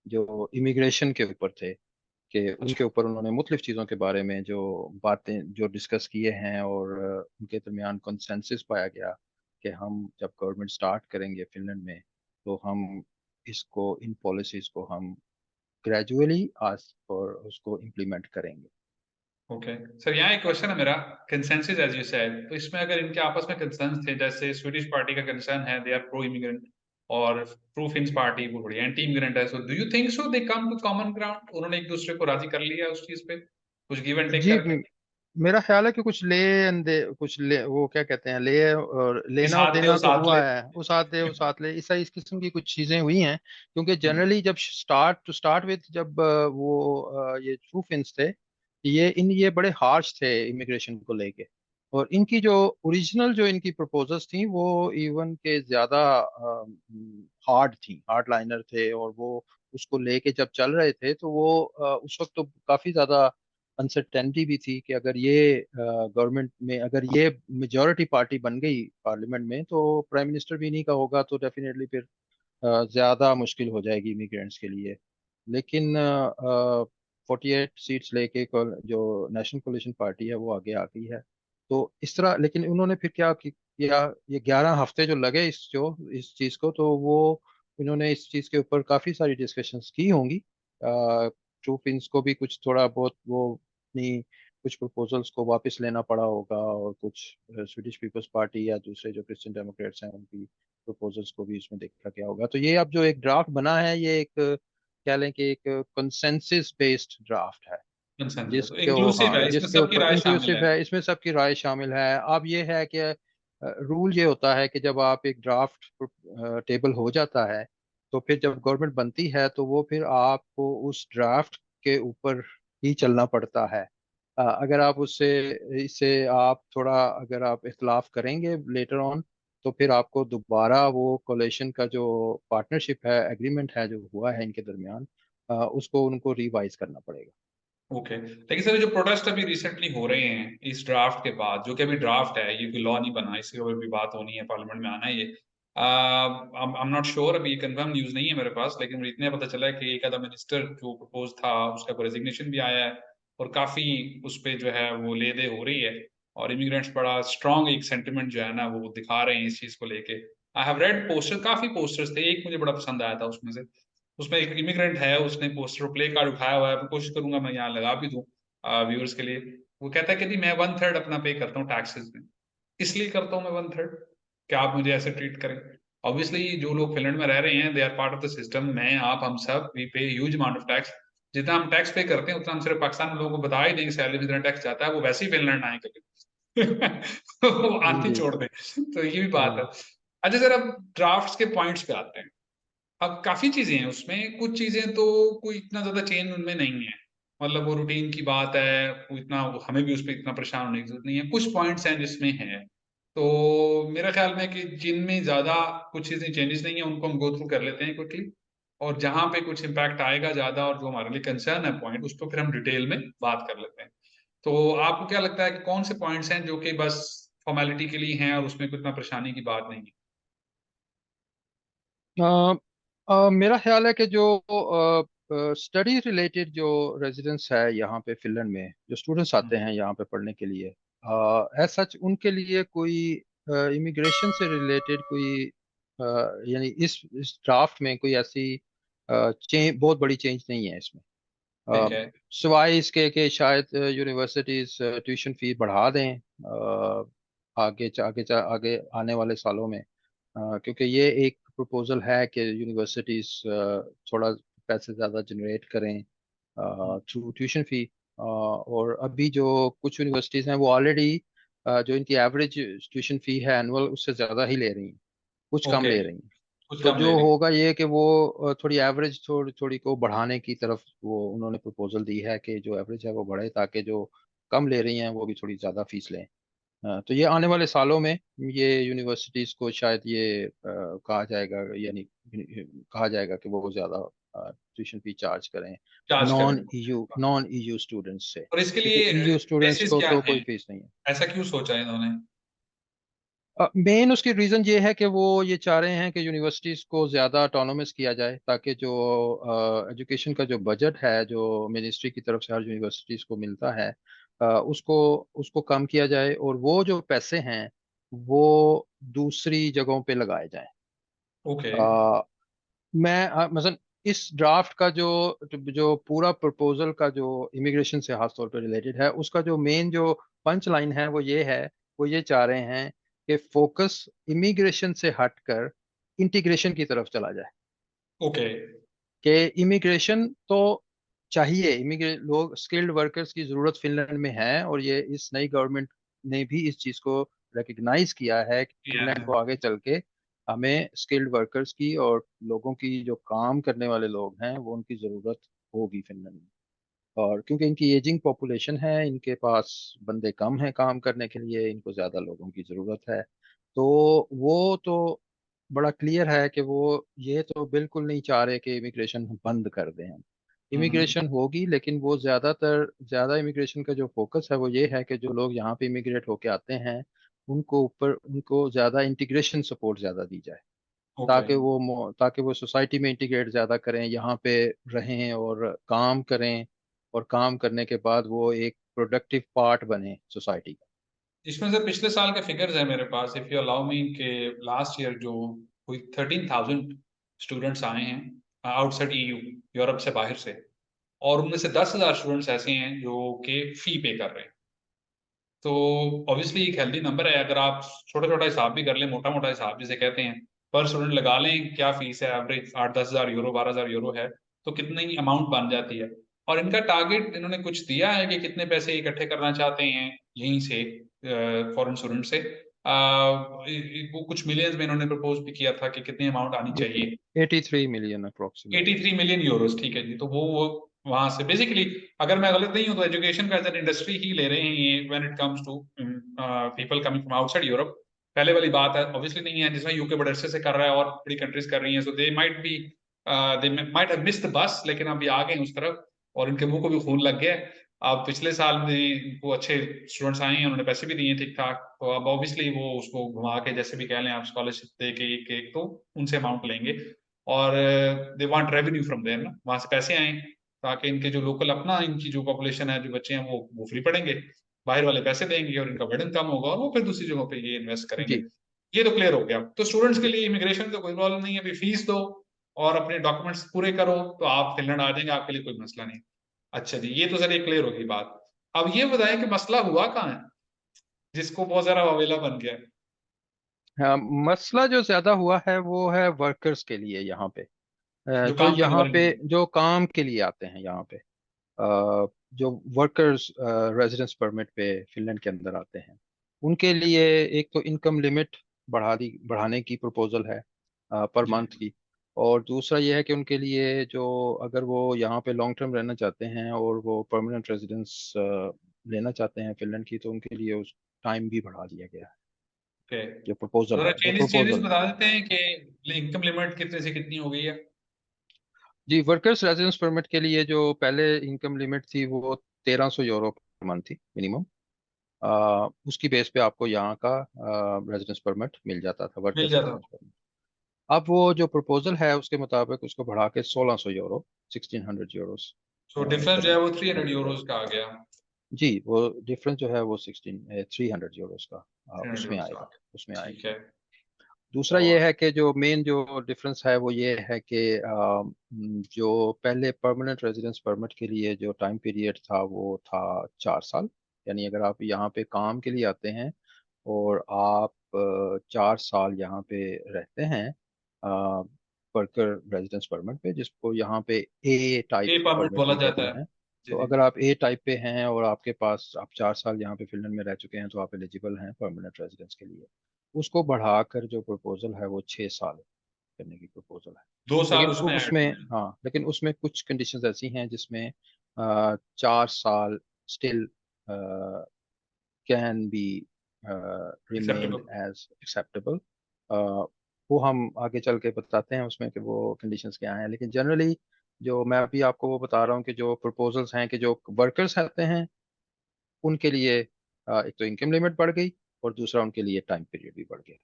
जो इमिग्रेशन के ऊपर थे, कि अच्छा। उनके ऊपर उन्होंने मुख्तलिफ चीज़ों के बारे में जो बातें जो डिस्कस किए हैं, और उनके दरमियान कंसेंसस पाया गया कि हम जब गवर्नमेंट स्टार्ट करेंगे फिनलैंड में, तो हम इसको, इन पॉलिसीज को हम ग्रेजुअली आज और उसको इम्प्लीमेंट करेंगे। ओके सर, यहाँ एक क्वेश्चन है मेरा। कंसेंसस एज यू सेड, तो इसमें अगर इनके आपस में कंसर्न थे, जैसे स्वीडिश पार्टी का कंसर्न है दे आर प्रो इमिग्रेंट, और प्रो फिन्स पार्टी वो थोड़ी एंटी इमिग्रेंट है, so do you think so they come to common ground, उन्होंने एक दूसरे को राजी कर लिया उस चीज पे, कुछ गिव एंड टेक जी, करके? मेरा ख्याल है कि कुछ ले एंड दे, कुछ ले, वो क्या कहते हैं, ले और इस लेना और हाथ ले देना उस तो हाथ हुआ ले। है, उस हाथ दे उस हाथ ले, इस किस्म की कुछ चीजें हुई हैं। क्योंकि हम्म, जनरली जब स्टार्ट विद, जब ये ट्रू फिन्स थे, ये बड़े हार्श थे इमिग्रेशन को लेके। और इनकी जो ओरिजिनल जो इनकी प्रपोजल्स थी, वो इवन के ज्यादा हार्ड थी, हार्ड लाइनर थे, और वो उसको लेके जब चल रहे थे, तो वो उस वक्त तो काफी ज्यादा अनसर्टेनिटी भी थी कि अगर ये गवर्नमेंट में, अगर ये मेजॉरिटी पार्टी बन गई पार्लियामेंट में, तो प्राइम मिनिस्टर भी इन्हीं का होगा, तो डेफिनेटली फिर ज्यादा मुश्किल हो जाएगी इमिग्रेंट्स के लिए। लेकिन 48 सीट्स लेके जो नेशनल कोलिशन पार्टी है वो आगे आ गई है। तो इस तरह, लेकिन उन्होंने फिर क्या किया, ये 11 हफ्ते जो लगे इस चीज को, तो वो इन्होंने इस चीज के ऊपर काफी सारी डिस्कशंस की होंगी। ट्रू फिन्स को भी कुछ थोड़ा बहुत वो अपनी कुछ प्रपोजल्स को वापस लेना पड़ा होगा, और कुछ स्वीडिश पीपल्स पार्टी या दूसरे जो क्रिश्चियन डेमोक्रेट्स हैं उनकी प्रपोजल्स को भी इसमें देखा गया होगा। तो ये अब जो एक ड्राफ्ट बना है, ये एक कह लें कि एक कंसेंसस बेस्ड ड्राफ्ट है, कंसेंसस जिसके इंक्लूसिव है, इसमें जिसके सबकी ऊपर राय शामिल इंक्लूसिव है। है, इसमें सबकी राय शामिल है। अब ये है कि रूल ये होता है कि जब आप एक ड्राफ्ट टेबल हो जाता है, तो फिर जब गवर्नमेंट बनती है, तो वो फिर आपको उस ड्राफ्ट के ऊपर ही चलना पड़ता है। अगर आप उससे इससे आप थोड़ा, अगर आप इख्तलाफ करेंगे लेटर ऑन, तो फिर आपको दोबारा वो कोलेशन का जो पार्टनरशिप है, एग्रीमेंट है जो हुआ है इनके दरमियान, उसको उनको रिवाइज करना पड़ेगा। ओके, लेकिन सर जो प्रोटेस्ट अभी रिसेंटली हो रहे हैं इस ड्राफ्ट के बाद, जो कि अभी ड्राफ्ट है, ये कोई लॉ नहीं बना, इसके ऊपर भी बात होनी है, पार्लियामेंट में आना है ये। आई एम नॉट श्योर, अभी कंफर्म न्यूज नहीं है मेरे पास, लेकिन मुझे इतने पता चला है कि एक आधा मिनिस्टर जो प्रपोज था उसका कोई रेजिग्नेशन भी आया है, और काफी उस पे जो है वो ले दे हो रही है, और इमिग्रेंट्स बड़ा स्ट्रांग एक सेंटिमेंट जो है ना वो दिखा रहे हैं इस चीज को लेके। आई हैव रेड पोस्टर, काफी पोस्टर्स थे, एक मुझे बड़ा पसंद आया था उसमें से। उसमें एक इमिग्रेंट है, उसने पोस्टर प्ले कार्ड उठाया हुआ है, मैं कोशिश करूंगा मैं यहाँ लगा भी दूं व्यूअर्स के लिए। वो कहता है कि जी मैं 1/3 अपना पे करता हूँ टैक्सेस में। इसलिए करता हूँ मैं 1/3, क्या आप मुझे ऐसे ट्रीट करें? ऑब्वियसली जो लोग फिनलैंड में रह रहे हैं they are part of the system, मैं आप हम सब वी पे ह्यूज अमाउंट ऑफ टैक्स। जितना हम टैक्स पे करते हैं उतना हम सिर्फ पाकिस्तान में लोगों को बता ही देंगे सैलरी में जितना टैक्स जाता है, वो वैसे ही फिनलैंड आए कभी वो आती जी। छोड़ दे। तो ये भी बात है। हाँ। अच्छा सर, अब ड्राफ्ट्स के पॉइंट्स पे आते हैं। अब काफी चीजें हैं उसमें, कुछ चीजें तो कोई इतना ज्यादा चेंज उनमें नहीं है, मतलब वो रूटीन की बात है, वो इतना हमें भी उस पर इतना परेशान होने की जरूरत नहीं है। कुछ पॉइंट्स हैं जिसमें है, तो मेरा ख्याल में कि जिनमें ज्यादा कुछ चीजें चेंजेस नहीं है उनको हम गो थ्रू कर लेते हैं क्विकली, और जहां पे कुछ इम्पैक्ट आएगा ज्यादा और जो हमारे लिए कंसर्न है पॉइंट, उस पर फिर हम डिटेल में बात कर लेते हैं। तो आपको क्या लगता है कि कौन से पॉइंट्स हैं जो कि बस फॉर्मेलिटी के लिए हैं और उसमें कोई इतना परेशानी की बात नहीं है? मेरा ख्याल है कि जो स्टडी रिलेटेड जो रेजिडेंट्स है यहाँ पे फिनलैंड में, जो स्टूडेंट्स आते हैं यहाँ पे पढ़ने के लिए, एज सच उनके लिए कोई इमिग्रेशन से रिलेटेड कोई यानी इस ड्राफ्ट में कोई ऐसी चेंज, बहुत बड़ी चेंज नहीं है इसमें। ठीक है। सिवाय इसके कि शायद यूनिवर्सिटीज ट्यूशन फी बढ़ा दें आगे आने वाले सालों में। क्योंकि ये एक प्रपोजल है कि यूनिवर्सिटीज थोड़ा पैसे ज़्यादा जनरेट करें थ्रू ट्यूशन फी। और अभी जो कुछ यूनिवर्सिटीज़ हैं वो ऑलरेडी जो इनकी एवरेज ट्यूशन फी है एनुअल, उससे ज़्यादा ही ले रही हैं, कुछ कम ओके, ले रही हैं। कुछ तो कम ले जो रही। होगा ये कि वो थोड़ी एवरेज थोड़ी थोड़ी को बढ़ाने की तरफ वो उन्होंने प्रपोजल दी है कि जो एवरेज है वो बढ़े, ताकि जो कम ले रही हैं वो भी थोड़ी ज़्यादा फीस लें। तो ये आने वाले सालों में ये यूनिवर्सिटीज को शायद ये कहा जाएगा, यानी कहा जाएगा कि वो ज्यादा ट्यूशन फी चार्ज करें चार्ज करें। नॉन ईयू स्टूडेंट्स से, और इसके क्योंकि लिए ईयू स्टूडेंट्स बेसिस को क्या तो है? कोई फीस नहीं है। ऐसा क्यों सोचा है इन्होंने? मेन उसकी रीजन ये है कि वो ये चाह रहे हैं कि यूनिवर्सिटीज को ज्यादा ऑटोनोमस किया जाए, ताकि जो एजुकेशन का जो बजट है जो मिनिस्ट्री की तरफ से हर यूनिवर्सिटीज को मिलता है, उसको उसको कम किया जाए, और वो जो पैसे हैं वो दूसरी जगहों पे लगाए जाएं। ओके। मसलन इस ड्राफ्ट का जो जो पूरा प्रपोजल का जो इमिग्रेशन से खास तौर पर रिलेटेड है, उसका जो मेन जो पंच लाइन है वो ये है, वो ये चाह रहे हैं कि फोकस इमिग्रेशन से हटकर इंटीग्रेशन की तरफ चला जाए। ओके। कि इमिग्रेशन तो चाहिए, इमिग्रेट लोग, स्किल्ड वर्कर्स की जरूरत फिनलैंड में है, और ये इस नई गवर्नमेंट ने भी इस चीज को रिकग्नाइज किया है कि फिनलैंड को आगे चल के हमें स्किल्ड वर्कर्स की और लोगों की जो काम करने वाले लोग हैं वो उनकी जरूरत होगी फिनलैंड में। और क्योंकि इनकी एजिंग पॉपुलेशन है, इनके पास बंदे कम हैं काम करने के लिए, इनको ज्यादा लोगों की जरूरत है। तो वो तो बड़ा क्लियर है कि वो ये तो बिल्कुल नहीं चाह रहे कि इमिग्रेशन बंद कर दें हम। हम्म। इमिग्रेशन होगी, लेकिन वो ज्यादा इमिग्रेशन का जो फोकस है वो ये है कि जो लोग यहाँ पे इमिग्रेट होके आते हैं उनको ज्यादा इंटीग्रेशन सपोर्ट ज्यादा दी जाए, ओके। ताकि वो सोसाइटी में इंटीग्रेट ज्यादा करें, यहाँ पे रहें और काम करें, और काम करने के बाद वो एक प्रोडक्टिव पार्ट बने सोसाइटी का। इसमें से पिछले साल के फिगर्स है मेरे पास, इफ यू अलाउ मी, के लास्ट ईयर जो कोई 13,000 स्टूडेंट्स आए हैं आउटसाइड ईयू, यूरोप से, बाहर से। और उनमें से 10,000 स्टूडेंट्स ऐसे हैं जो कि फी पे कर रहे हैं। तो ऑब्वियसली एक हेल्दी नंबर है। अगर आप छोटा छोटा हिसाब भी कर लें, मोटा मोटा हिसाब जिसे कहते हैं, पर स्टूडेंट लगा लें, क्या फीस है एवरेज, 8-10 हज़ार यूरो, 12,000 यूरो है, तो कितनी अमाउंट बन जाती है। और इनका टारगेट इन्होंने कुछ दिया है कि कितने पैसे इकट्ठे करना चाहते हैं यहीं से, फॉरेन स्टूडेंट से। वो कुछ मिलियंस में इन्होंने प्रपोज भी किया था कि कितनी अमाउंट आनी चाहिए। 83 मिलियन अप्रोक्सीमेटली। 83 मिलियन यूरोस, ठीक है जी। तो वो वहां से बेसिकली, अगर मैं गलत नहीं हूं तो एजुकेशन का एज एन इंडस्ट्री ही ले रहे हैं ये, when it comes to people coming from outside Europe. पहले वाली बात है ऑब्वियसली नहीं है, जिसमें यूके बड़े अरसे से कर रहा है और बड़ी कंट्रीज कर रही हैं, so they might have missed the bus, लेकिन अभी आ गए उस तरफ और इनके मुंह को भी खून लग गया है। अब पिछले साल भी इनको अच्छे स्टूडेंट्स आए हैं, उन्होंने पैसे भी दिए ठीक ठाक, तो अब ऑब्वियसली वो उसको घुमा के जैसे भी कह लें आप, स्कॉलरशिप दे के एक एक तो उनसे अमाउंट लेंगे। और they want revenue from there ना, वहां से पैसे आए, ताकि इनके जो लोकल अपना इनकी जो पॉपुलेशन है, जो बच्चे हैं, वो फ्री पढ़ेंगे, बाहर वाले पैसे देंगे और इनका बर्डन कम होगा और वो फिर दूसरी जगहों पे ये इन्वेस्ट करेंगे। जी ये तो क्लियर हो गया। तो स्टूडेंट्स के जी। लिए इमिग्रेशन का कोई प्रॉब्लम नहीं है, अभी फीस दो और अपने डॉक्यूमेंट्स पूरे करो तो आप फिनलैंड आ जाएंगे, आपके लिए कोई मसला नहीं। अच्छा जी, ये तो सर ये क्लियर होगी बात। अब ये बताएं कि मसला हुआ कहाँ है जिसको बहुत ज्यादा अवेला बन गया है। हाँ, मसला जो ज्यादा हुआ है वो है वर्कर्स के लिए यहाँ पे। जो जो काम करने यहाँ वाले पे लोग। जो काम के लिए आते हैं यहाँ पे, जो वर्कर्स रेजिडेंस परमिट पे फिनलैंड के अंदर आते हैं, उनके लिए एक तो इनकम लिमिट बढ़ाने की प्रपोजल है पर जी। मंथ की। और दूसरा ये है कि उनके लिए जो, अगर वो यहाँ पे लॉन्ग टर्म रहना चाहते हैं और वो परमानेंट रेजिडेंस लेना चाहते हैं फिनलैंड की, तो उनके लिए उस टाइम भी बढ़ा दिया गया है। ओके। जो प्रपोजल जरा है, जो चेंजेस चेंजेस प्रपोजल है। बता देते हैं कि इनकम लिमिट कितने से कितनी हो गई है। जी, वर्कर्स रेजिडेंस परमिट के लिए जो पहले इनकम लिमिट थी वो 1300 यूरो पर मंथ थी मिनिमम। उसकी बेस पे आपको यहाँ का रेजिडेंस परमिट मिल जाता था, मिल वर्कर्स जाता। Residence permit. अब वो जो प्रपोजल है उसके मुताबिक उसको बढ़ा के 1600 यूरो, 1600 यूरोस सो डिफरेंस जो पर है वो 300 यूरोज मंथ। का आ गया। जी, वो डिफरेंस जो है वो 300 यूरोस का 300 यूरोज का आ गया। उसमें आएगा। ठीक है। दूसरा ये और है कि जो मेन जो डिफरेंस है वो ये है कि जो पहले परमानेंट रेजिडेंस परमिट के लिए जो टाइम पीरियड था वो था 4 साल। यानी अगर आप यहाँ पे काम के लिए आते हैं और आप 4 साल यहाँ पे रहते हैं वर्कर रेजिडेंस परमिट पे, जिसको यहाँ पे ए टाइप ए परमिट परमिट बोला भी कहते जाता है। हैं। जी तो जी। अगर आप ए टाइप पे हैं और आपके पास आप 4 साल यहाँ पे फिनलैंड में रह चुके हैं, तो आप एलिजिबल हैं परमानेंट रेजिडेंस के लिए। उसको बढ़ाकर जो प्रपोजल है वो 6 साल करने की प्रपोजल है। 2 साल लेकिन उसमें ऐड उसमें, हुए हैं। हाँ, लेकिन उसमें कुछ कंडीशंस ऐसी हैं जिसमें 4 साल still can be remained acceptable. As acceptable. वो हम आगे चल के बताते हैं उसमें कि वो कंडीशंस क्या हैं, लेकिन जनरली जो मैं अभी आपको वो बता रहा हूँ कि जो प्रपोजल्स हैं कि जो वर्कर्स आते हैं उनके लिए एक तो इनकम लिमिट बढ़ गई, और दूसरा उनके लिए टाइम पीरियड भी बढ़ गया।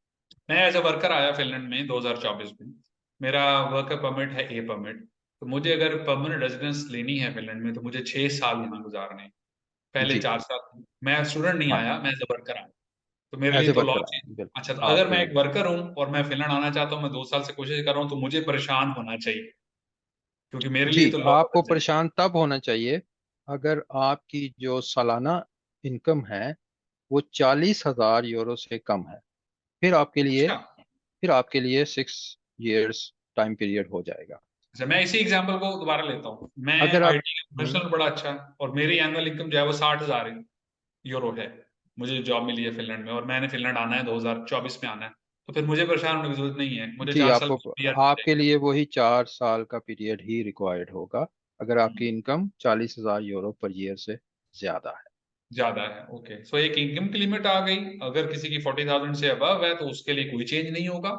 मैं एज अ वर्कर आया फिनलैंड में 2024 में। मेरा वर्क परमिट है ए परमिट। तो मुझे अगर परमानेंट रेजिडेंस लेनी है फिनलैंड में तो मुझे 6 साल यहाँ गुजारने हैं। पहले जी 4 साल मैं स्टूडेंट नहीं हाँ, आया, मैं एज अ वर्कर आया। तो मेरे एज लिए ए तो लॉ वर्कर चेंज। आए बिल्कुल अच्छा, तो अगर आपके मैं लिए। एक वर्कर हूँ और मैं फिनलैंड आना चाहता हूँ, मैं 2 साल से कोशिश कर रहा हूँ, तो मुझे परेशान होना चाहिए क्योंकि मेरे जी लिए तो लॉ आपको बदल जाएगी। परेशान तब होना चाहिए अगर आपकी जो सालाना इनकम है वो 40,000 यूरो से कम है। फिर आपके लिए अच्छा। फिर आपके लिए 6 years टाइम पीरियड हो जाएगा। अच्छा, मैं इसी एग्जांपल को दोबारा लेता हूँ। मैं अगर आप आईटी प्रोफेशनल बड़ा अच्छा है और मेरी एनुअल इनकम जो है वो 60,000 यूरो है। मुझे जॉब मिली है फिनलैंड में और मैंने फिनलैंड आना है 2024 में आना है। तो फिर मुझे परेशान होने की जरूरत नहीं है, मुझे जी 4 साल आपको पीआर मिल आपके जाएगी। लिए वही 4 साल का पीरियड ही रिक्वायर्ड होगा अगर आपकी इनकम 40,000 यूरो पर ईयर से ज्यादा है। ज्यादा है, ओके। सो एक इनकम की लिमिट आ गई। अगर किसी की 40,000 से अबव है तो उसके लिए कोई चेंज नहीं होगा।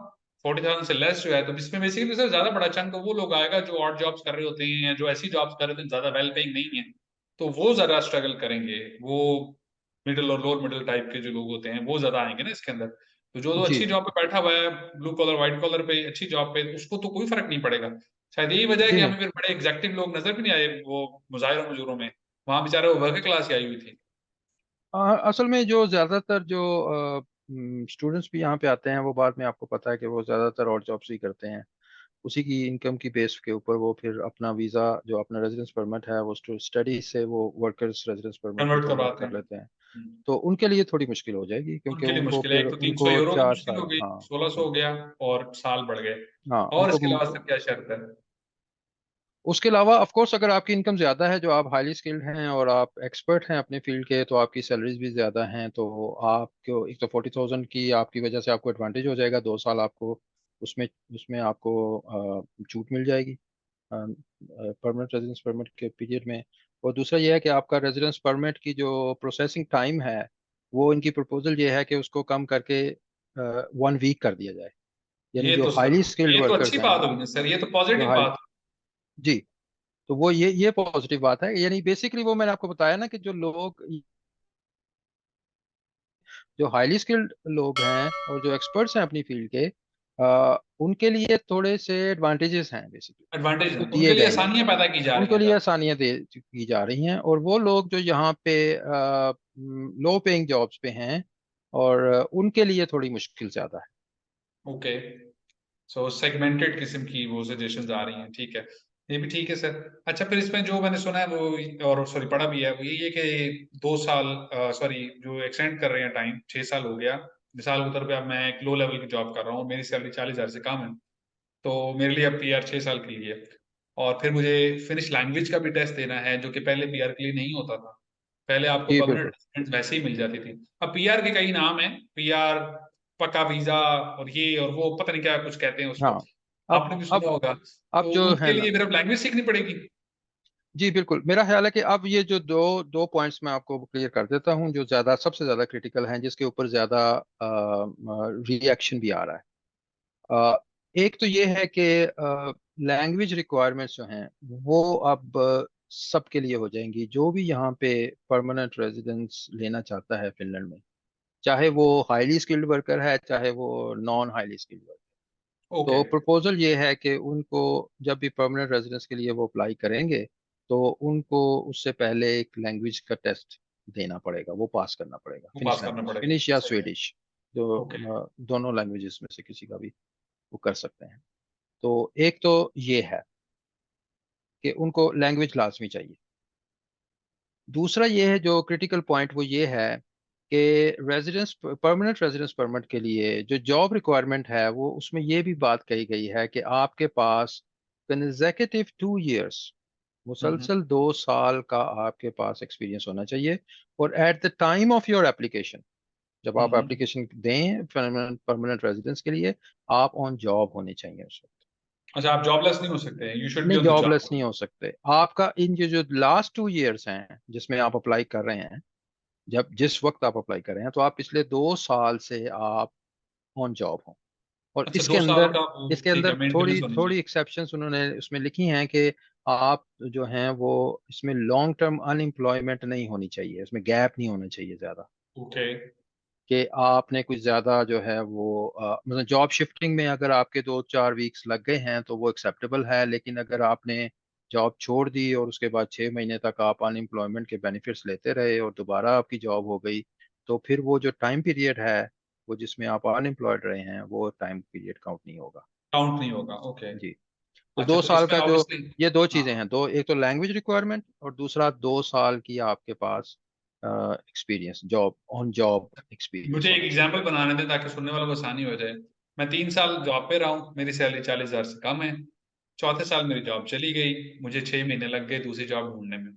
40,000 से लेस जो है तो इसमें बेसिकली सर ज्यादा बड़ा चंक वो लोग आएगा जो ऑड जॉब्स कर रहे होते हैं या जो ऐसी जॉब्स कर रहे होते हैं ज्यादा वेल पेइंग नहीं है। तो वो ज्यादा स्ट्रगल करेंगे। वो मिडिल और लोअर मिडिल टाइप के जो लोग होते हैं वो ज्यादा आएंगे ना इसके अंदर। तो जो जी अच्छी जॉब पे बैठा हुआ है, ब्लू कॉलर व्हाइट कॉलर पे अच्छी जॉब पे, उसको तो कोई फर्क नहीं पड़ेगा। शायद यही वजह है जी कि नहीं। हमें फिर बड़े एग्जैक्टिव लोग नजर भी नहीं आए वो मुजाहिर मजूरों में। वहां बेचारे वो वर्किंग क्लास ही आई हुई थी। असल में जो ज्यादातर जो स्टूडेंट्स भी यहाँ पे आते हैं वो बाद में आपको पता है कि वो ज्यादातर और जॉब्स ही करते हैं। उसी की इनकम की बेस के ऊपर वो फिर अपना वीजा जो अपना रेजिडेंस परमिट है वो स्टडी से वो वर्कर्स रेजिडेंस परमिट भी कन्वर्ट कन्वर्ट करवाते कर हैं। लेते हैं। तो उनके लिए थोड़ी मुश्किल हो जाएगी क्योंकि उनके लिए उनको मुश्किल है, फिर एक तो 300 उनको यूरो की चार मुश्किल हो साल गई, हाँ 1600 हो गया और साल बढ़ गए। हाँ और उनको इसके अलावा सर क्या शर्त है? उसके अलावा ऑफ कोर्स अगर आपकी इनकम ज्यादा है जो आप हाईली स्किल्ड हैं और आप एक्सपर्ट हैं अपने फील्ड के तो आपकी सैलरीज भी ज्यादा हैं तो आपको एक तो 40,000 की आपकी वजह से आपको एडवांटेज हो जाएगा 2 साल आपको उसमें उसमें आपको छूट मिल जाएगी परमानेंट रेजिडेंस परमिट के पीरियड में। और दूसरा यह है कि आपका रेजिडेंस परमिट की जो प्रोसेसिंग टाइम है वो इनकी प्रपोजल ये है कि उसको कम करके 1 वीक कर दिया जाए। यानी ये जो तो सर, हाईली स्किल्ड ये तो वर्कर्स अच्छी हैं बात होगी ना सर, ये तो जो पॉजिटिव हाई बात। जी तो वो ये पॉजिटिव बात है यानी बेसिकली वो मैंने आपको बताया ना कि जो हाईली स्किल्ड लोग हैं और जो एक्सपर्ट्स हैं अपनी फील्ड के उनके लिए थोड़े से एडवांटेजेस हैं बेसिकली एडवांटेज है, जो उनके दिए लिए गए हैं। आसानियां पैदा की जा रही उनके हैं लिए सर। आसानियां दे की जा रही हैं और वो लोग जो यहाँ पे लो पेइंग जॉब्स पे हैं और उनके लिए थोड़ी मुश्किल ज्यादा है। ओके। सो सेगमेंटेड किस्म की वो सजेशंस आ रही हैं, ठीक है। ये भी ठीक है सर। अच्छा, फिर इसमें जो मैंने सुना है वो और सॉरी पढ़ा भी है वो यही है कि 2 साल, सॉरी जो एक्सटेंड कर रहे हैं टाइम, 6 साल हो गया। मिसाल के तौर पे अब मैं एक लो लेवल की जॉब कर रहा हूँ, मेरी सैलरी 40,000 से कम है। तो मेरे लिए अब पीआर 6 साल के लिए है। और फिर मुझे फिनिश लैंग्वेज का भी टेस्ट देना है जो कि पहले पीआर के लिए नहीं होता था। पहले आपको जी परमानेंट बिल्कुल। रेजिडेंस वैसे ही मिल जाती थी। अब पीआर के कई नाम हैं। पीआर, पक्का वीजा और ये और वो पता नहीं क्या कुछ कहते हैं उसको। हाँ अब आपने भी सुना अब होगा। अब तो जो है उनके ना लिए फिर अब लैंग्वेज सीखनी पड़ेगी। जी बिल्कुल मेरा ख्याल है कि अब ये जो दो दो पॉइंट्स मैं आपको क्लियर कर देता हूँ जो ज्यादा सबसे ज्यादा क्रिटिकल हैं जिसके ऊपर ज्यादा रिएक्शन भी आ रहा है। एक तो ये है कि लैंग्वेज रिक्वायरमेंट्स जो हैं वो अब सबके लिए हो जाएंगी जो भी यहाँ पे परमानेंट रेजिडेंस लेना चाहता है फिनलैंड में चाहे वो हाईली स्किल्ड वर्कर है चाहे वो non highly skilled worker. Okay. तो प्रपोजल ये है कि उनको जब भी परमानेंट रेजिडेंस के लिए वो अप्लाई करेंगे तो उनको उससे पहले एक लैंग्वेज का टेस्ट देना पड़ेगा वो पास करना पड़ेगा वो फिनिश पास करना लैंग्वेज पड़ेगा, फिनिश या सही है। स्वीडिश जो ओके। दोनों लैंग्वेजेस में से किसी का भी वो कर सकते हैं। तो एक तो ये है कि उनको लैंग्वेज लाजमी चाहिए। दूसरा ये है जो क्रिटिकल पॉइंट वो ये है कि रेजिडेंस परमानेंट रेजिडेंस परमिट के लिए जो जॉब रिक्वायरमेंट है वो उसमें ये भी बात कही गई है कि आपके पास कंसेक्यूटिव 2 years हम्म। मुसलसल 2 साल का आपके पास एक्सपीरियंस होना चाहिए। और at the time of your application जब आप हम्म। एप्लीकेशन दें परमानेंट रेजिडेंस के लिए आप ऑन जॉब होने चाहिए उस वक्त। अच्छा, आप जॉबलेस नहीं हो सकते, यू शुड बी नहीं ऑन द जॉबलेस जॉब। नहीं हो सकते आपका इन जो लास्ट 2 years हैं जिसमें आप अप्लाई कर रहे हैं जब जिस वक्त आप अप्लाई कर रहे हैं तो आप पिछले 2 साल से आप ऑन जॉब हो। और अच्छा, 2 साल का वो, इसके ठीक है, अंदर मेंटेनेंस थोड़ी होनी थोड़ी चाहिए। एक्सेप्शंस उन्होंने उसमें लिखी हैं कि आप जो हैं वो इसमें लॉन्ग टर्म अनएम्प्लॉयमेंट नहीं होनी चाहिए उसमें गैप नहीं होना चाहिए ज्यादा। ओके। कि आपने कुछ ज़्यादा जो है वो मतलब जॉब शिफ्टिंग में अगर आपके 2-4 वीक्स लग गए हैं तो वो एक्सेप्टेबल है, लेकिन अगर आपने जॉब छोड़ दी और उसके बाद 6 महीने तक आप अनएम्प्लॉयमेंट के बेनिफिट्स लेते रहे और दोबारा आपकी जॉब हो गई, तो फिर वो जो टाइम पीरियड है वो जिसमें आप अनएम्प्लॉयड रहे हैं वो टाइम पीरियड काउंट नहीं होगा। काउंट नहीं होगा, ओके। जी। तो अच्छा, दो तो साल इसमें का जो, ऑब्वियसली, ये दो चीजें हाँ, हैं, दो, एक तो लैंग्वेज रिक्वायरमेंट और दूसरा 2 साल की आपके पास experience, job on job experience मुझे एक होना चाहिए। एग्जांपल बनाने दें ताकि सुनने वालों को आसानी हो जाए। मैं 3 साल जॉब पे रहा हूँ, मेरी सैलरी 40,000 से कम है। चौथे साल मेरी जॉब चली गई, मुझे 6 महीने लग गए दूसरी जॉब ढूंढने में,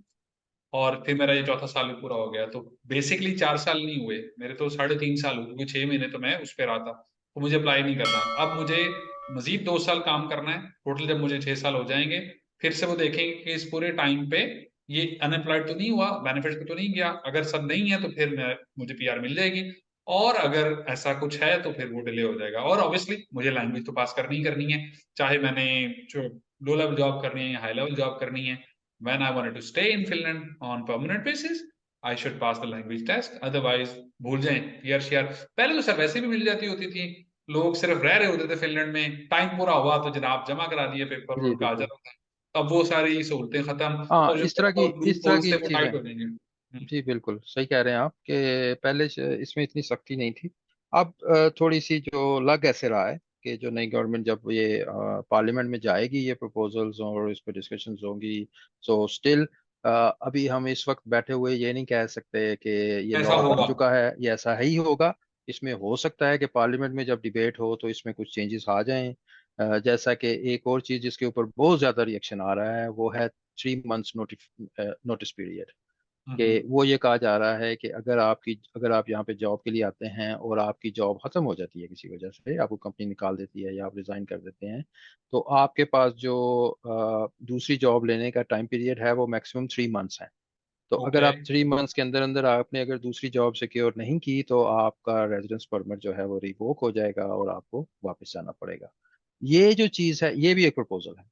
और फिर मेरा ये चौथा साल भी पूरा हो गया। तो बेसिकली 4 साल नहीं हुए मेरे, तो 3.5 साल हुए, क्योंकि 6 महीने तो मैं उस पर रहा था, तो मुझे अप्लाई नहीं करना। अब मुझे मजीद 2 साल काम करना है, टोटल जब मुझे 6 साल हो जाएंगे, फिर से वो देखेंगे कि इस पूरे टाइम पे ये अनएम्प्लॉयड तो नहीं हुआ, बेनिफिट पे तो नहीं गया। अगर सब नहीं है तो फिर मुझे पीआर मिल जाएगी, और अगर ऐसा कुछ है तो फिर वो डिले हो जाएगा। और ऑब्वियसली मुझे लैंग्वेज तो पास करनी ही करनी है, चाहे मैंने जो लो लेवल जॉब करनी है या हाई लेवल जॉब करनी है। When I wanted to stay in Finland on permanent basis, I should pass the language test. Otherwise, भूल जाएं पीआर शेयर। पहले तो सर वैसे भी मिल जाती होती थी, लोग सिर्फ रह रहे होते थे फिनलैंड में, टाइम पूरा हुआ तो जनाब जमा करा दिए पेपर और जी उनका आ बिल्कुल। जाता था। अब वो सारी सहूलतें खत्म, हाँ, और जो इस तरह की, लूप इस तरह होल्स की थे वो चीजें। टाइट हो जाएंगे। जी बिल्कुल सही कह रहे हैं आप कि पहले से इसमें इतनी सख्ती नहीं थी। अब थोड़ी सी जो लग ऐसे रहा है कि जो नई गवर्नमेंट जब ये पार्लियामेंट में जाएगी, ये प्रपोजल्स और इस पर डिस्कशंस होंगी, सो स्टिल अभी हम इस वक्त बैठे हुए ये नहीं कह सकते कि ये ऐसा लॉ बन होगा। चुका है, ये ऐसा ही होगा। इसमें हो सकता है कि पार्लियामेंट में जब डिबेट हो तो इसमें कुछ चेंजेस आ जाएं। जैसा कि एक और चीज जिसके ऊपर बहुत ज्यादा रिएक्शन आ रहा है वो है 3 मंथ्स नोटिस पीरियड। कि हम्म। वो ये कहा जा रहा है कि अगर आप यहाँ पे जॉब के लिए आते हैं और आपकी जॉब खत्म हो जाती है किसी वजह से, आपको कंपनी निकाल देती है या आप रिजाइन कर देते हैं, तो आपके पास जो दूसरी जॉब लेने का टाइम पीरियड है वो मैक्सिमम 3 मंथ्स है। तो अगर ओके। आप 3 मंथ्स के अंदर अंदर आपने अगर दूसरी जॉब सिक्योर नहीं की तो आपका रेजिडेंस परमिट जो है वो रिवोक हो जाएगा और आपको वापस जाना पड़ेगा। ये जो चीज़ है ये भी एक प्रपोजल है।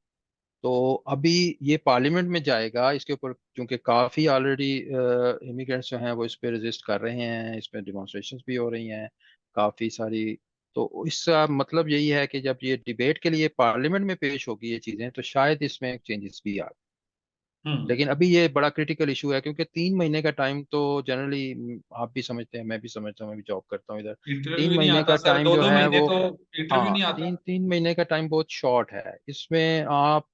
तो अभी ये पार्लियामेंट में जाएगा इसके ऊपर, क्योंकि काफ़ी ऑलरेडी इमिग्रेंट्स जो हैं वो इस पे रेजिस्ट कर रहे हैं, इस पे डिमॉन्स्ट्रेशंस भी हो रही हैं काफ़ी सारी। तो इसका मतलब यही है कि जब ये डिबेट के लिए पार्लियामेंट में पेश होगी ये चीज़ें तो शायद इसमें चेंजेस भी आ। हम्म। लेकिन अभी ये बड़ा क्रिटिकल इशू है क्योंकि 3 महीने का टाइम तो जनरली आप भी समझते हैं, मैं भी समझता हूँ, मैं भी जॉब करता हूँ इधर। इंटरव्यू तीन भी नहीं महीने आता का सर, टाइम दो जो दो है महीने वो, तो इंटरव्यू हाँ, नहीं आता। तीन तीन महीने का टाइम बहुत शॉर्ट है। इसमें आप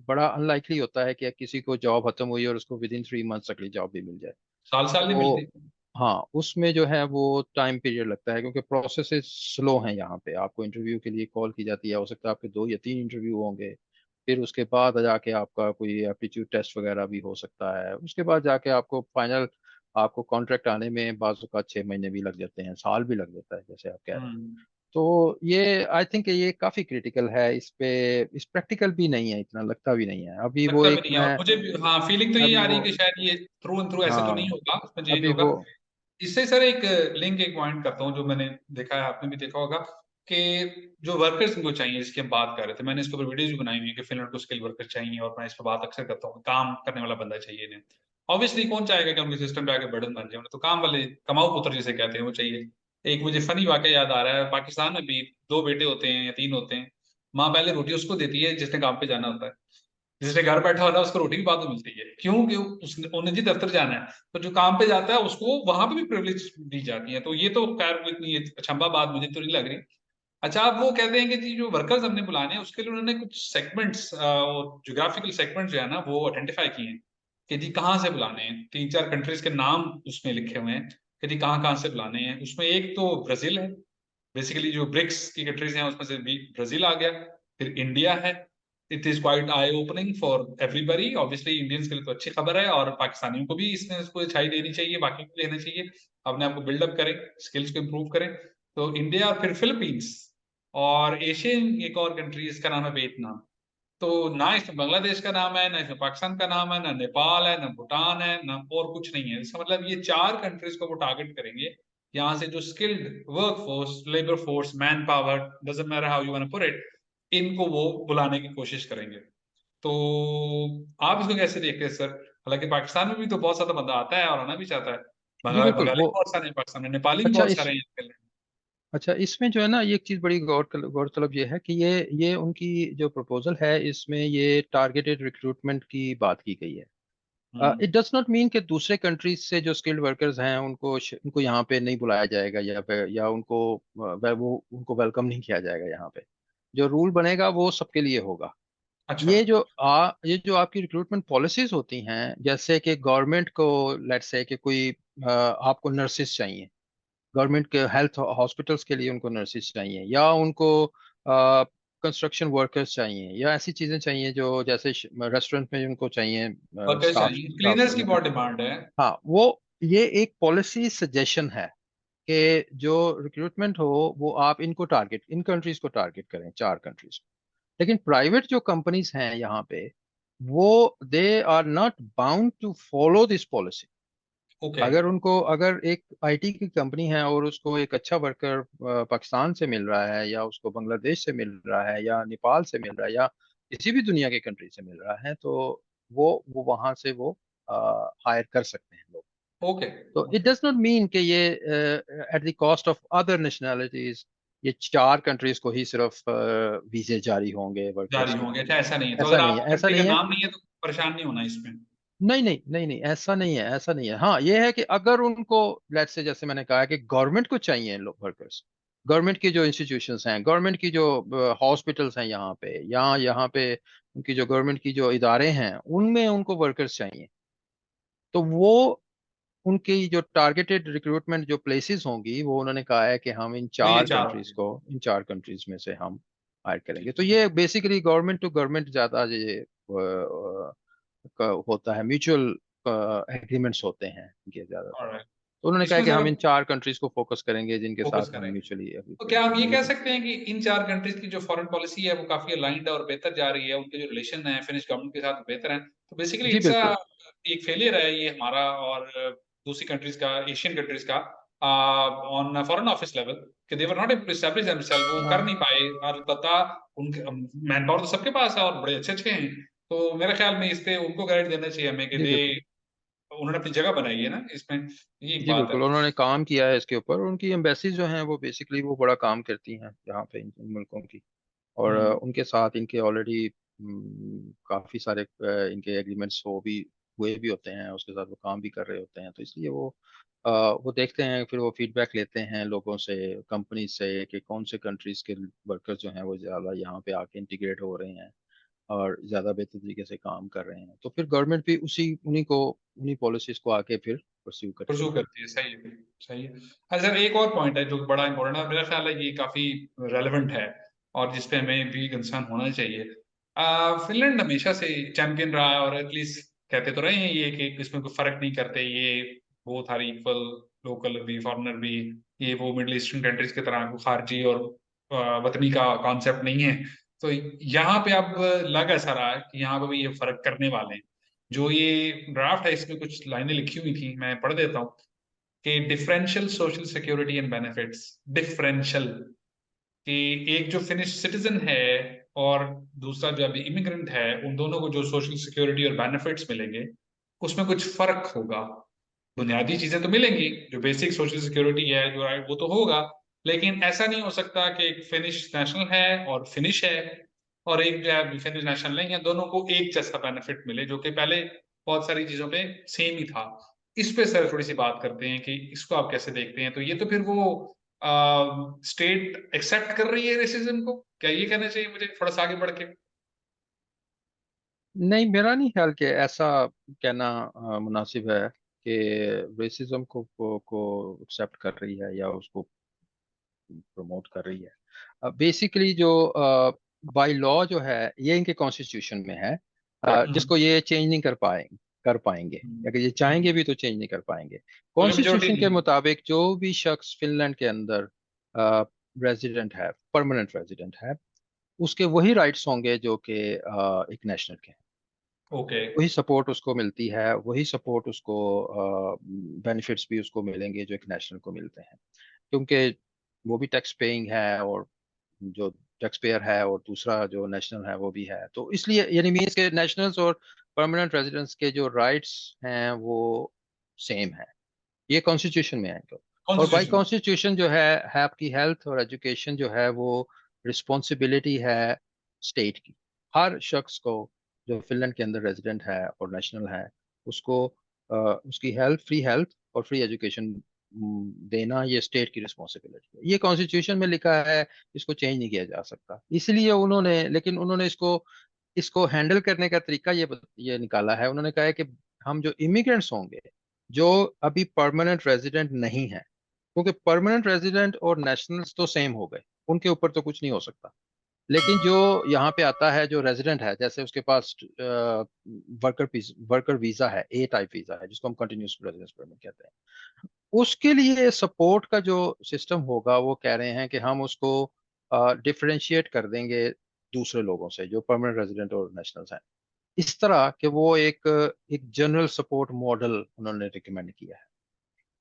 बड़ा अनलाइकली होता है कि किसी को जॉब खत्म हुई और उसको विद इन 3 मंथ्स अगली जॉब भी मिल जाए। साल साल नहीं तो मिलती। हाँ, उसमें जो है वो टाइम पीरियड लगता है क्योंकि प्रोसेसेस स्लो हैं। यहाँ पे आपको इंटरव्यू के लिए कॉल की जाती है, हो सकता है आपके 2 या 3 इंटरव्यू होंगे, फिर उसके बाद जाके आपका कोई एप्टीट्यूड टेस्ट वगैरह भी हो सकता है, उसके बाद जाके आपको फाइनल, आपको कॉन्ट्रैक्ट आने में बाज़ औक़ात 6 महीने भी लग जाते हैं, साल भी लग जाता है जैसे आप कह रहे हैं। हम्म। तो ये आई थिंक ये काफ़ी क्रिटिकल है। इस पे इस प्रैक्टिकल भी नहीं है, इतना लगता भी नहीं है अभी वो लगता भी एक नहीं है, और मैं, मुझे भी हाँ फीलिंग तो ये अभी आ रही वो, है कि शायद ये थ्रू एंड थ्रू ऐसे तो नहीं हाँ, होगा, उसमें चेंज अभी होगा। वो, इससे सर एक लिंक, एक पॉइंट करता हूँ जो मैंने देखा है, आपने भी देखा होगा, कि जो वर्कर्स इनको चाहिए जिसकी हम बात कर रहे थे, मैंने इसके ऊपर वीडियोज भी बनाई हुई है कि फिनलैंड को स्किल वर्कर चाहिए, और मैं इस पर बात अक्सर करता हूँ, काम करने वाला बंदा चाहिए इन्हें। ऑब्वियसली कौन चाहेगा कि उनके सिस्टम पे आके बर्डन बन जाए, उन्हें तो काम वाले कमाऊ पुत्र जिसे कहते हैं वो चाहिए। एक मुझे फनी वाकया याद आ रहा है, पाकिस्तान में भी 2 बेटे होते हैं या 3 होते हैं, माँ पहले रोटी उसको देती है जिसने काम पे जाना होता है, जिसने घर बैठा होता है उसको रोटी भी बाद में मिलती है, क्यों? कि उसने उन्हें जी दफ्तर जाना है, तो जो काम पे जाता है उसको वहां पे भी प्रिविलेज दी जाती है। तो ये तो खैर वो इतनी अचंभा बात मुझे तो नहीं लग रही। अच्छा, अब वो कहते हैं कि जी जो वर्कर्स हमने बुलाने हैं उसके लिए उन्होंने कुछ सेगमेंट्स, जोग्राफिकल सेगमेंट जो है ना वो आइडेंटिफाई किए हैं, कि जी कहाँ से बुलाने हैं। 3-4 कंट्रीज के नाम उसमें लिखे हुए हैं कि जी कहाँ कहाँ से बुलाने हैं। उसमें एक तो ब्राजील है, बेसिकली जो ब्रिक्स की कंट्रीज हैं उसमें से भी ब्राजील आ गया। फिर इंडिया है। It is quite I opening for everybody, obviously Indians के लिए तो अच्छी खबर है, और पाकिस्तानियों को भी इसमें इसको छाई देनी चाहिए, बाकी को लेना चाहिए, अपने आप को बिल्डअप करें, स्किल्स को इम्प्रूव करें। तो इंडिया, फिर फिलीपींस, और एशियन एक और कंट्री इसका नाम है वियतनाम। तो ना इसमें बांग्लादेश का नाम है, ना इसमें पाकिस्तान का नाम है, ना नेपाल है, ना भूटान है, ना और कुछ नहीं है। इसका मतलब ये 4 कंट्रीज को वो टारगेट करेंगे, यहाँ से जो skilled work force, labour force, man power, doesn't matter how you want to put it, इनको वो बुलाने की कोशिश करेंगे। तो आप इसको कैसे देखते हैं सर? हालांकि पाकिस्तान में भी तो बहुत ज्यादा बंदा आता है और आना भी चाहता है। जी बिल्कुल बंगाली वो। भी बहुत सारे हैं पाकिस्तान में, नेपाली भी अच्छा बहुत इस सारे हैं फिनलैंड अच्छा इसमें जो है ना, ये एक चीज बड़ी गौरतलब ये है कि ये उनकी जो प्रपोजल है, इसमें ये टारगेटेड रिक्रूटमेंट की बात की गई है। में। इट डज नॉट मीन कि दूसरे कंट्रीज से जो स्किल्ड वर्कर्स हैं उनको यहाँ पे नहीं बुलाया जाएगा, या उनको वो उनको वेलकम नहीं किया जाएगा यहाँ पे। जो रूल बनेगा वो सबके लिए होगा। अच्छा। ये जो आपकी रिक्रूटमेंट पॉलिसीज होती हैं, जैसे कि गवर्नमेंट को, लेट्स से कि कोई आपको नर्सेस चाहिए, गवर्नमेंट के हेल्थ हॉस्पिटल्स के लिए उनको नर्सेस चाहिए, या उनको कंस्ट्रक्शन वर्कर्स चाहिए, या ऐसी चीजें चाहिए जो जैसे रेस्टोरेंट में उनको चाहिए वर्कर्स स्टाफ चाहिए, स्टाफ क्लीनर्स के की लिए। बहुत डिमांड है। हाँ वो, ये एक पॉलिसी सजेशन है कि जो रिक्रूटमेंट हो वो आप इन कंट्रीज को टारगेट करें, 4 कंट्रीज को। लेकिन प्राइवेट जो कंपनीज हैं यहाँ पे, वो they are not bound to follow this policy. Okay. अगर एक आईटी की कंपनी है और उसको एक अच्छा वर्कर पाकिस्तान से मिल रहा है, या उसको बांग्लादेश से मिल रहा है, या नेपाल से मिल रहा है, या किसी भी दुनिया के कंट्री से मिल रहा है, तो वो वहां से वो हायर कर सकते हैं लोग। ओके। तो it okay. Does not mean कि ये at the cost of other nationalities, ये 4 कंट्रीज को ही सिर्फ वीजे जारी होंगे जारी वर्कर्स के होंगे, लिए। अच्छा ऐसा नहीं है, तो ऐसा अगर नहीं है, आपकी ऐसा कंट्री का नहीं है। नाम नहीं है तो परेशान नहीं होना इसमें। नहीं नहीं नहीं नहीं, ऐसा नहीं है, ऐसा नहीं है। हाँ ये है कि अगर उनको, लेट्स से जैसे मैंने कहा कि गवर्नमेंट को चाहिए लोग वर्कर्स, गवर्नमेंट की जो इंस्टीट्यूशंस हैं, गवर्नमेंट की जो हॉस्पिटल्स हैं यहाँ पे, या यहाँ पे उनकी जो गवर्नमेंट की जो इदारे हैं, उनमें उनको वर्कर्स चाहिए, तो वो उनकी जो टारगेटेड रिक्रूटमेंट जो प्लेसेस होंगी, वो उन्होंने कहा है कि हम तो ये चार होंगे। इन 4 कंट्रीज में से हम हायर करेंगे। तो ये बेसिकली गवर्नमेंट टू गवर्नमेंट ज्यादा ये होता है, म्यूचुअल एग्रीमेंट्स होते हैं इनके ज्यादा। ऑलराइट। तो उन्होंने कहा इसमें कि सर हम इन 4 कंट्रीज को फोकस करेंगे जिनके फोकस साथ हम करेंगे, म्यूचुअली अभी तो क्या करेंगे। हम ये जी कह बिल्कुल। सकते हैं कि इन 4 कंट्रीज की जो फॉरेन पॉलिसी है वो काफी अलाइंड है और बेहतर जा रही है, उनके जो रिलेशन है फिनिश गवर्नमेंट के साथ बेहतर है, तो बेसिकली जी इट्स अ बिल्कुल। एक फेलियर है ये हमारा और दूसरी कंट्रीज का, एशियन कंट्रीज का, ऑन फॉरेन ऑफिस लेवल, कि they were not able to establish themself, वो कर नहीं पाए। और तथा उनके मैन पावर तो सबके पास है और बड़े अच्छे अच्छे हैं, तो मेरे ख्याल में इस पे उनको क्रेडिट देना चाहिए हमें कि जी दे, बिल्कुल। उन्होंने अपनी जगह बनाई है ना इसमें, ये एक जी बात है। बिल्कुल, उन्होंने काम किया है इसके ऊपर। उनकी एम्बेसीज जो हैं वो बेसिकली वो बड़ा काम करती हैं यहाँ पे, इन मुल्कों की। और हम्म। उनके साथ इनके ऑलरेडी काफी सारे इनके एग्रीमेंट्स हुए भी होते हैं, उसके साथ वो काम भी कर रहे होते हैं। तो इसलिए वो देखते हैं, फिर वो फीडबैक लेते हैं लोगों से, कंपनी से, कि कौन से कंट्रीज के वर्कर्स जो हैं वो ज्यादा यहाँ पे आके इंटीग्रेट हो रहे हैं और ज्यादा बेहतर तरीके से काम कर रहे हैं। तो फिर गवर्नमेंट भी उन्हीं पॉलिसीज को आके फिर परस्यू करती परसू है। करती है, सही है, सही है। अच्छा सर, एक और पॉइंट है जो बड़ा इंपॉर्टेंट है, मेरा ख्याल है ये काफी रेलेवेंट है और जिसपे हमें भी कंसर्न होना चाहिए। फिनलैंड हमेशा से चैंपियन रहा है और एटलीस्ट कहते तो रहे हैं ये कि इसमें कोई फर्क नहीं करते ये, बोथ आर इक्वल, लोकल भी फॉरेनर भी, ये वो मिडिल ईस्टर्न कंट्रीज की तरह कोई खारजी और वतनी का कॉन्सेप्ट नहीं है। तो यहाँ पे अब लग ऐसा रहा है कि यहाँ पे भी ये फर्क करने वाले हैं। जो ये ड्राफ्ट है इसमें कुछ लाइनें लिखी हुई थी, मैं पढ़ देता हूँ कि differential social security and benefits, differential, कि एक जो फिनिश सिटीजन है और दूसरा जो अभी इमिग्रेंट है, उन दोनों को जो सोशल सिक्योरिटी और बेनिफिट्स मिलेंगे उसमें कुछ फर्क होगा। बुनियादी चीजें तो मिलेंगी, जो बेसिक सोशल सिक्योरिटी है जो राइट वो तो होगा, लेकिन ऐसा नहीं हो सकता कि एक फिनिश नेशनल है और फिनिश है और एक जो है फिनिश नेशनल नहीं है, दोनों को एक जैसा बेनिफिट मिले, जो कि पहले बहुत सारी चीजों पे सेम ही था। इस पे सर थोड़ी सी बात करते हैं कि इसको आप कैसे देखते हैं। तो ये तो फिर वो स्टेट एक्सेप्ट कर रही है रेसिज्म को, क्या ये कहना चाहिए मुझे थोड़ा सा आगे बढ़ के? नहीं, मेरा नहीं ख्याल कि ऐसा कहना मुनासिब है कि रेसिज्म को एक्सेप्ट कर रही है या उसको प्रमोट कर रही है। बेसिकली जो बाय लॉ जो है, ये इनके कॉन्स्टिट्यूशन में है, हम्म। जिसको ये चेंज नहीं कर पाएंगे। अगर ये चाहेंगे हम्म। भी तो चेंज नहीं कर पाएंगे। क्योंकि मेजोरिटी कॉन्स्टिट्यूशन के नहीं। मुताबिक जो भी शख्स फिनलैंड के अंदर रेजिडेंट है, परमानेंट रेजिडेंट है, उसके वही राइट्स होंगे जो कि एक नेशनल के हैं। ओके। वही सपोर्ट उसको मिलती है, वही सपोर्ट उसको, बेनिफिट्स भी उसको मिलेंगे जो एक नेशनल को मिलते हैं, क्योंकि वो भी टैक्स पेइंग है, और जो टैक्स पेयर है, और दूसरा जो नेशनल है वो भी है। तो इसलिए यानी मीन्स के नेशनल्स और परमानेंट रेजिडेंट्स के जो राइट्स हैं वो सेम है। ये कॉन्स्टिट्यूशन में आएगा। और बाय कॉन्स्टिट्यूशन। कॉन्स्टिट्यूशन जो है आपकी हेल्थ और एजुकेशन जो है वो रिस्पॉन्सिबिलिटी है स्टेट की। हर शख्स को जो फिनलैंड के अंदर रेजिडेंट है और नेशनल है उसको उसकी फ्री हेल्थ और फ्री एजुकेशन देना ये स्टेट की रिस्पॉन्सिबिलिटी है। ये कॉन्स्टिट्यूशन में लिखा है, इसको चेंज नहीं किया जा सकता। इसलिए उन्होंने, लेकिन उन्होंने इसको इसको हैंडल करने का तरीका ये निकाला है। उन्होंने कहा है कि हम जो इमिग्रेंट्स होंगे जो अभी परमानेंट रेजिडेंट नहीं है, क्योंकि परमानेंट रेजिडेंट और नेशनल्स तो सेम हो गए, उनके ऊपर तो कुछ नहीं हो सकता। लेकिन जो यहाँ पे आता है जो रेजिडेंट है, जैसे उसके पास वर्कर वीजा है, ए टाइप वीजा है जिसको हम कंटिन्यूस रेजिडेंस परमिट कहते हैं, उसके लिए सपोर्ट का जो सिस्टम होगा वो कह रहे हैं कि हम उसको डिफरेंशिएट कर देंगे दूसरे लोगों से जो परमानेंट रेजिडेंट और नेशनल्स हैं। इस तरह कि वो एक एक जनरल सपोर्ट मॉडल उन्होंने रिकमेंड किया है,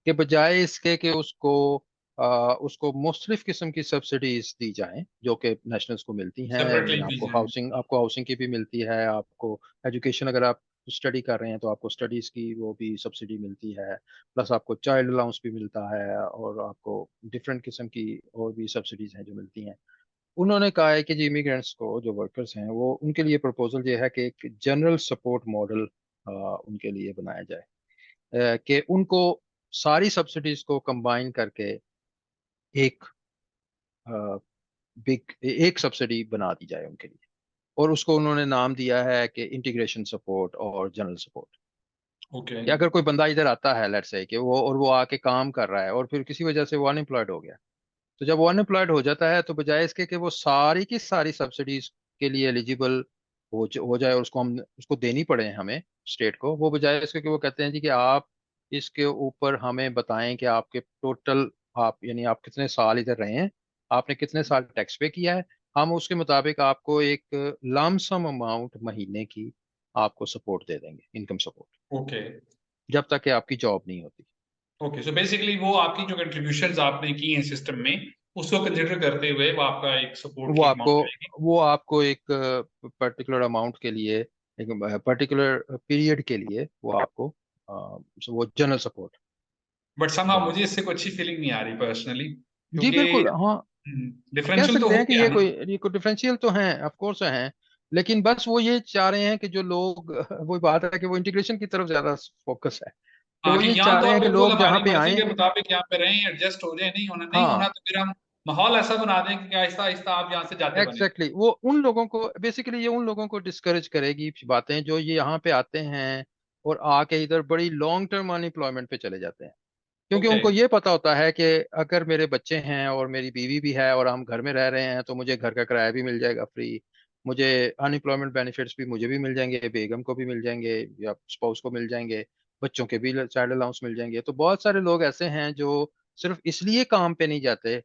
कि बजाय इसके कि उसको मुख्तलिफ किस्म की सब्सिडीज दी जाएं जो कि नेशनल्स को मिलती हैं। आई सेपरेटली मीन दी आपको जाए। हाउसिंग की भी मिलती है, आपको एजुकेशन अगर आप स्टडी कर रहे हैं तो आपको स्टडीज की वो भी सब्सिडी मिलती है, प्लस आपको चाइल्ड अलाउंस भी मिलता है, और आपको डिफरेंट किस्म की और भी सब्सिडीज हैं जो मिलती हैं। उन्होंने कहा है कि जो इमिग्रेंट्स को, जो वर्कर्स हैं, वो उनके लिए प्रपोजल ये है कि एक जनरल सपोर्ट मॉडल उनके लिए बनाया जाए, कि उनको सारी सब्सिडीज को कंबाइन करके एक बिग एक सब्सिडी बना दी जाए उनके लिए। और उसको उन्होंने नाम दिया है कि इंटीग्रेशन सपोर्ट और जनरल सपोर्ट। ओके। कि अगर कोई बंदा इधर आता है, लेट्स से कि वो आके काम कर रहा है और फिर किसी वजह से वो अनएम्प्लॉयड हो गया, तो जब वो अनएम्प्लॉयड हो जाता है तो बजाय इसके कि वो सारी की सारी सब्सिडीज के लिए एलिजिबल हो जाए और उसको देनी पड़े हमें स्टेट को, वो बजाय इसके कि वो कहते हैं जी कि आप इसके ऊपर हमें बताएं कि आपके टोटल, आप यानी आप कितने साल इधर रहे हैं, आपने कितने साल टैक्स पे किया है, हम उसके मुताबिक आपको एक लमसम अमाउंट महीने की आपको सपोर्ट दे देंगे, इनकम सपोर्ट, ओके। जब तक कि आपकी जॉब नहीं होती। ओके, सो बेसिकली वो आपकी जो कंट्रीब्यूशंस आपने की हैं सिस्टम में, उसको कंसिडर करते हुए वो आपका एक सपोर्ट वो की आपको अमाउंट रहेगी। वो आपको एक पर्टिकुलर अमाउंट के लिए, एक पर्टिकुलर पीरियड के लिए वो आपको वो जनरल सपोर्ट बट समहाउ देंगे। मुझे इससे कोई अच्छी फीलिंग नहीं आ रही पर्सनली, जी क्योंकि बिल्कुल, हाँ। कह डिफरेंशियल तो सकते हो हैं कि गया ना। ये कोई डिफरेंशियल तो हैं, ऑफ कोर्स हैं। लेकिन बस वो ये चाह रहे हैं कि जो लोग वो बात है कि वो इंटीग्रेशन की तरफ ज्यादा फोकस है, कि हाँ, वो कि ये यहाँ चाह तो रहे आप हैं कि बिल्कुल लोग जहाँ हमारी पे मर्जी आए। के मुताबिक यहाँ पे रहें, एडजस्ट हो जाए, नहीं होना नहीं होना, हाँ, तो फिर हम माहौल ऐसा बना दें कि आहिस्ता आहिस्ता आप यहाँ से जाते बने। एग्जैक्टली वो उन लोगों को बेसिकली, ये उन लोगों को डिस्करेज करेगी बातें जो ये यहाँ पे आते हैं और आके इधर बड़ी लॉन्ग टर्म अनएम्प्लॉयमेंट पे चले जाते हैं। क्योंकि ओके। उनको ये पता होता है कि अगर मेरे बच्चे हैं और मेरी बीवी भी है और हम घर में रह रहे हैं तो मुझे घर का किराया भी मिल जाएगा फ्री, मुझे अनएम्प्लॉयमेंट बेनिफिट्स भी मुझे भी मिल जाएंगे, बेगम को भी मिल जाएंगे या स्पाउस को मिल जाएंगे, बच्चों के भी चाइल्ड अलाउंस मिल जाएंगे। तो बहुत सारे लोग ऐसे हैं जो सिर्फ इसलिए काम पे नहीं जाते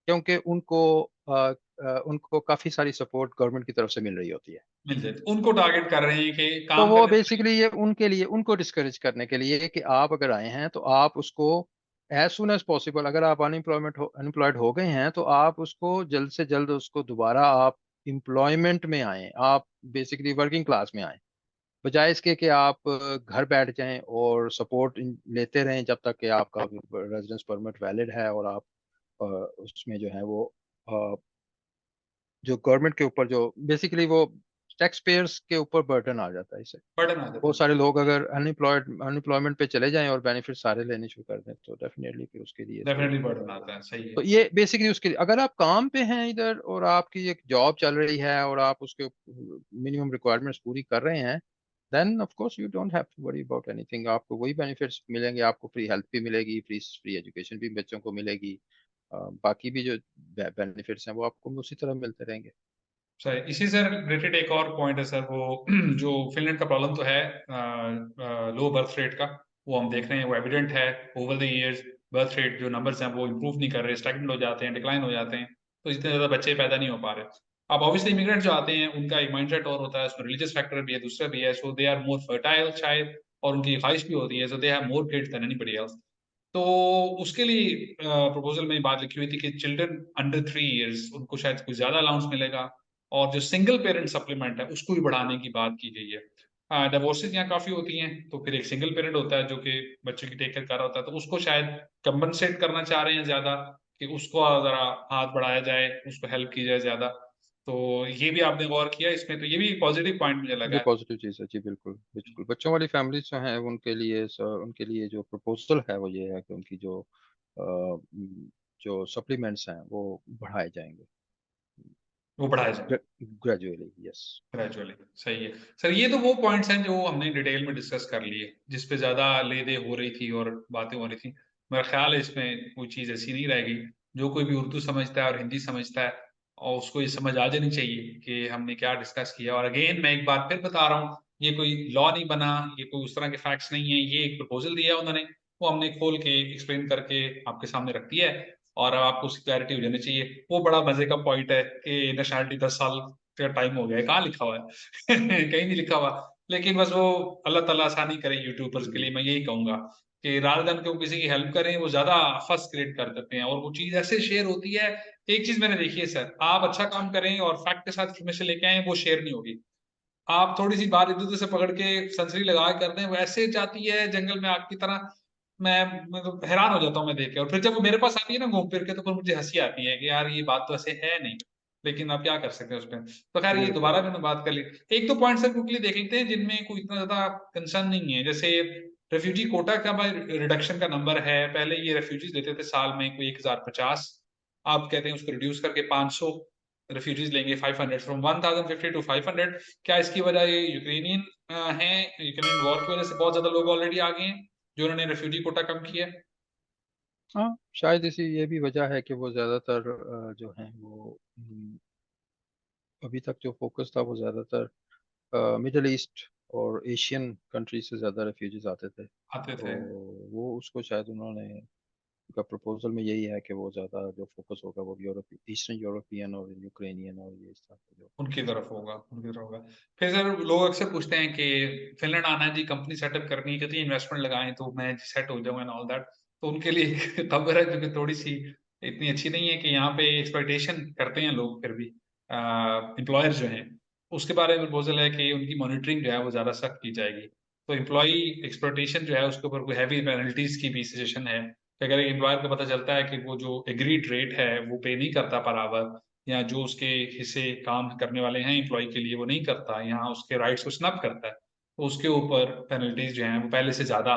क्योंकि उनको काफी सारी सपोर्ट गवर्नमेंट की तरफ से मिल रही होती है। मिल जाए, उनको टारगेट कर रहे हैं कि तो काम वो करने वाले। बेसिकली ये उनके लिए, उनको डिस्करेज करने के लिए कि आप अगर आए हैं तो आप उसको एज सुन एज पॉसिबल, अगर आप अनएम्प्लॉयड हो गए हैं तो आप उसको जल्द से जल्द उसको दोबारा आप एम्प्लॉयमेंट में आए, आप बेसिकली वर्किंग क्लास में आए, बजाय इसके कि आप घर बैठ जाएं और सपोर्ट लेते रहें जब तक कि आपका रेजिडेंस परमिट वैलिड है और आप उसमें जो है वो जो गवर्नमेंट के ऊपर जो बेसिकली वो टैक्स पेयर्स के ऊपर बर्डन आ जाता है इससे। बर्डन आ जाता बहुत है। सारे लोग अगर अनएम्प्लॉयमेंट पे चले जाएं और बेनिफिट सारे लेने शुरू कर दें तो डेफिनेटली फिर उसके लिए तो डेफिनेटली बर्डन आता है, सही है। तो ये बेसिकली उसके लिए, अगर आप काम पे हैं इधर और आपकी एक जॉब चल रही है और आप उसके मिनिमम रिक्वायरमेंट्स पूरी कर रहे हैं, then of course you don't have to worry about anything. आपको वही बेनिफिट्स मिलेंगे, आपको फ्री हेल्थ भी मिलेगी, फ्री फ्री एजुकेशन भी बच्चों को मिलेगी, बाकी भी जो बेनिफिट्स हैं वो आपको उसी तरह मिलते रहेंगे। सही, इसी से रिलेटेड एक और पॉइंट है सर, वो जो फिनलैंड का प्रॉब्लम तो है लो बर्थ रेट का, वो हम देख रहे हैं, वो एविडेंट है। Over the years birth rate जो नंबर्स हैं वो इम्प्रूव नहीं कर रहे, स्टैग्नेंट हो जाते हैं, डिक्लाइन हो जाते हैं, तो इतने ज़्यादा बच्चे पैदा नहीं हो पा रहे। अब ऑब्वियसली इमिग्रेंट जो आते हैं उनका एक माइंडसेट और होता है, उसमें रिलीजियस फैक्टर भी है, दूसरा भी है, so they are more fertile शायद, और उनकी ख्वाहिश भी होती है, so they have more kids than anybody else. तो उसके लिए प्रपोजल में बात लिखी हुई थी कि चिल्ड्रन अंडर 3 इयर्स उनको शायद कुछ ज्यादा अलाउंस मिलेगा, और जो सिंगल पेरेंट सप्लीमेंट है उसको भी बढ़ाने की बात की गई है। डिवोर्सेज यहाँ काफी होती हैं, तो फिर एक सिंगल पेरेंट होता है जो कि बच्चे की टेक केयर कर रहा होता है, तो उसको शायद कंपनसेट करना चाह रहे हैं ज्यादा, कि उसको जरा हाथ बढ़ाया जाए, उसको हेल्प की जाए ज्यादा। तो ये भी आपने गौर किया इसमें, तो ये भी एक पॉजिटिव पॉइंट मुझे लगा ये है। पॉजिटिव चीज़ है जी, बिल्कुल बिल्कुल। बच्चों वाली फैमिलीज जो हैं उनके लिए जो प्रपोजल है वो ये है कि उनकी जो सप्लीमेंट्स हैं वो बढ़ाए जाएंगे वो बढ़ाया जाए ग्रेजुअली। यस। ग्रेजुअली। सही है सर, ये तो वो पॉइंट्स हैं जो हमने डिटेल में डिस्कस कर लिए, जिस पे ज्यादा ले दे हो रही थी और बातें हो रही थी। मेरा ख्याल है इसमें कोई चीज ऐसी नहीं रहेगी। जो कोई भी उर्दू समझता है और हिंदी समझता है, और उसको ये समझ आ जानी चाहिए कि हमने क्या डिस्कस किया। और अगेन मैं एक बार फिर बता रहा हूँ, ये कोई लॉ नहीं बना, ये कोई उस तरह के फैक्ट्स नहीं है, ये एक प्रपोजल दिया है उन्होंने, वो हमने खोल के एक्सप्लेन करके आपके सामने रख दिया है। और अब आपको उसकी क्लैरिटी हो जानी चाहिए। वो बड़ा मजे का पॉइंट है कि नेशनलिटी 10 साल का टाइम हो गया है, कहाँ लिखा हुआ है? कहीं नहीं लिखा हुआ। लेकिन बस वो अल्लाह ताला आसानी करे यूट्यूबर्स के लिए, मैं यही कहूंगा कि रादर देन कि वो किसी की हेल्प करें, वो ज्यादा फस क्रिएट कर देते हैं और वो चीज ऐसे शेयर होती है। एक चीज मैंने देखी है सर, आप अच्छा काम करें और फैक्ट के साथ इन्फॉर्मेशन लेके आए, वो शेयर नहीं होगी। आप थोड़ी सी बात इधर उधर से पकड़ के सनसरी लगा के कर दें, वैसे जाती है जंगल में आग की तरह। मैं तो हैरान हो जाता हूँ मैं देख के, और फिर जब वो मेरे पास आती है ना घूम फिर के, तो फिर मुझे हंसी आती है कि यार ये बात तो ऐसे है नहीं। लेकिन आप क्या कर सकते हैं उसमें। तो खैर ये बिल्कुल। दोबारा मैंने बात कर ली। एक दो पॉइंट सर क्विकली देख लेते हैं जिनमें कोई इतना ज्यादा कंसर्न नहीं है। जैसे रेफ्यूजी कोटा का भाई रिडक्शन का नंबर है, पहले ये रेफ्यूजीज लेते थे साल में कोई 1050, आप कहते हैं उसको रिड्यूस करके 500 रेफ्यूजीज लेंगे, 500 फ्रॉम 1050 टू 500। क्या इसकी वजह ये यूक्रेनियन है, यूक्रेनियन वॉर की वजह से बहुत ज्यादा लोग ऑलरेडी आ गए हैं जो उन्होंने रेफ्यूजी कोटा कम किया है? हाँ, शायद इसी ये भी वजह है कि वो ज़्यादातर जो हैं वो अभी तक जो फोकस था वो ज़्यादातर मिडल ईस्ट और एशियन कंट्री से ज़्यादा रेफ्यूजीज आते थे। आते तो थे वो उसको शायद उन्होंने उनका प्रपोजल में यही है कि वो ज़्यादा जो फोकस होगा वो ईस्टर्न यूरोपियन और यूक्रेनियन और ये इस तरह के जो उनकी countries तरफ होगा, उनकी तरफ होगा। फिर सर लोग अक्सर पूछते हैं कि फिनलैंड आना है जी, कंपनी सेटअप करनी है, कितनी इन्वेस्टमेंट लगाएं तो मैं सेट हो जाऊंगा एंड ऑल दैट। तो उनके लिए एक खबर है जो कि थोड़ी सी इतनी अच्छी नहीं है, कि यहाँ पे एक्सप्लॉइटेशन करते हैं लोग फिर भी, एम्प्लॉयर जो हैं। उसके बारे में प्रपोजल है कि उनकी मॉनिटरिंग जो है वो ज्यादा सख्त की जाएगी। तो एम्प्लॉय एक्सप्लॉइटेशन जो है उसके ऊपर कोई हैवी पेनल्टीज की भी सजेशन है, कि अगर एम्प्लॉयर को पता चलता है कि वो जो एग्रीड रेट है वो पे नहीं करता पर आवर, या जो उसके हिस्से काम करने वाले हैं एम्प्लॉय के लिए वो नहीं करता, यहाँ उसके राइट्स को स्नब करता है, तो उसके ऊपर पेनल्टीज जो हैं वो पहले से ज्यादा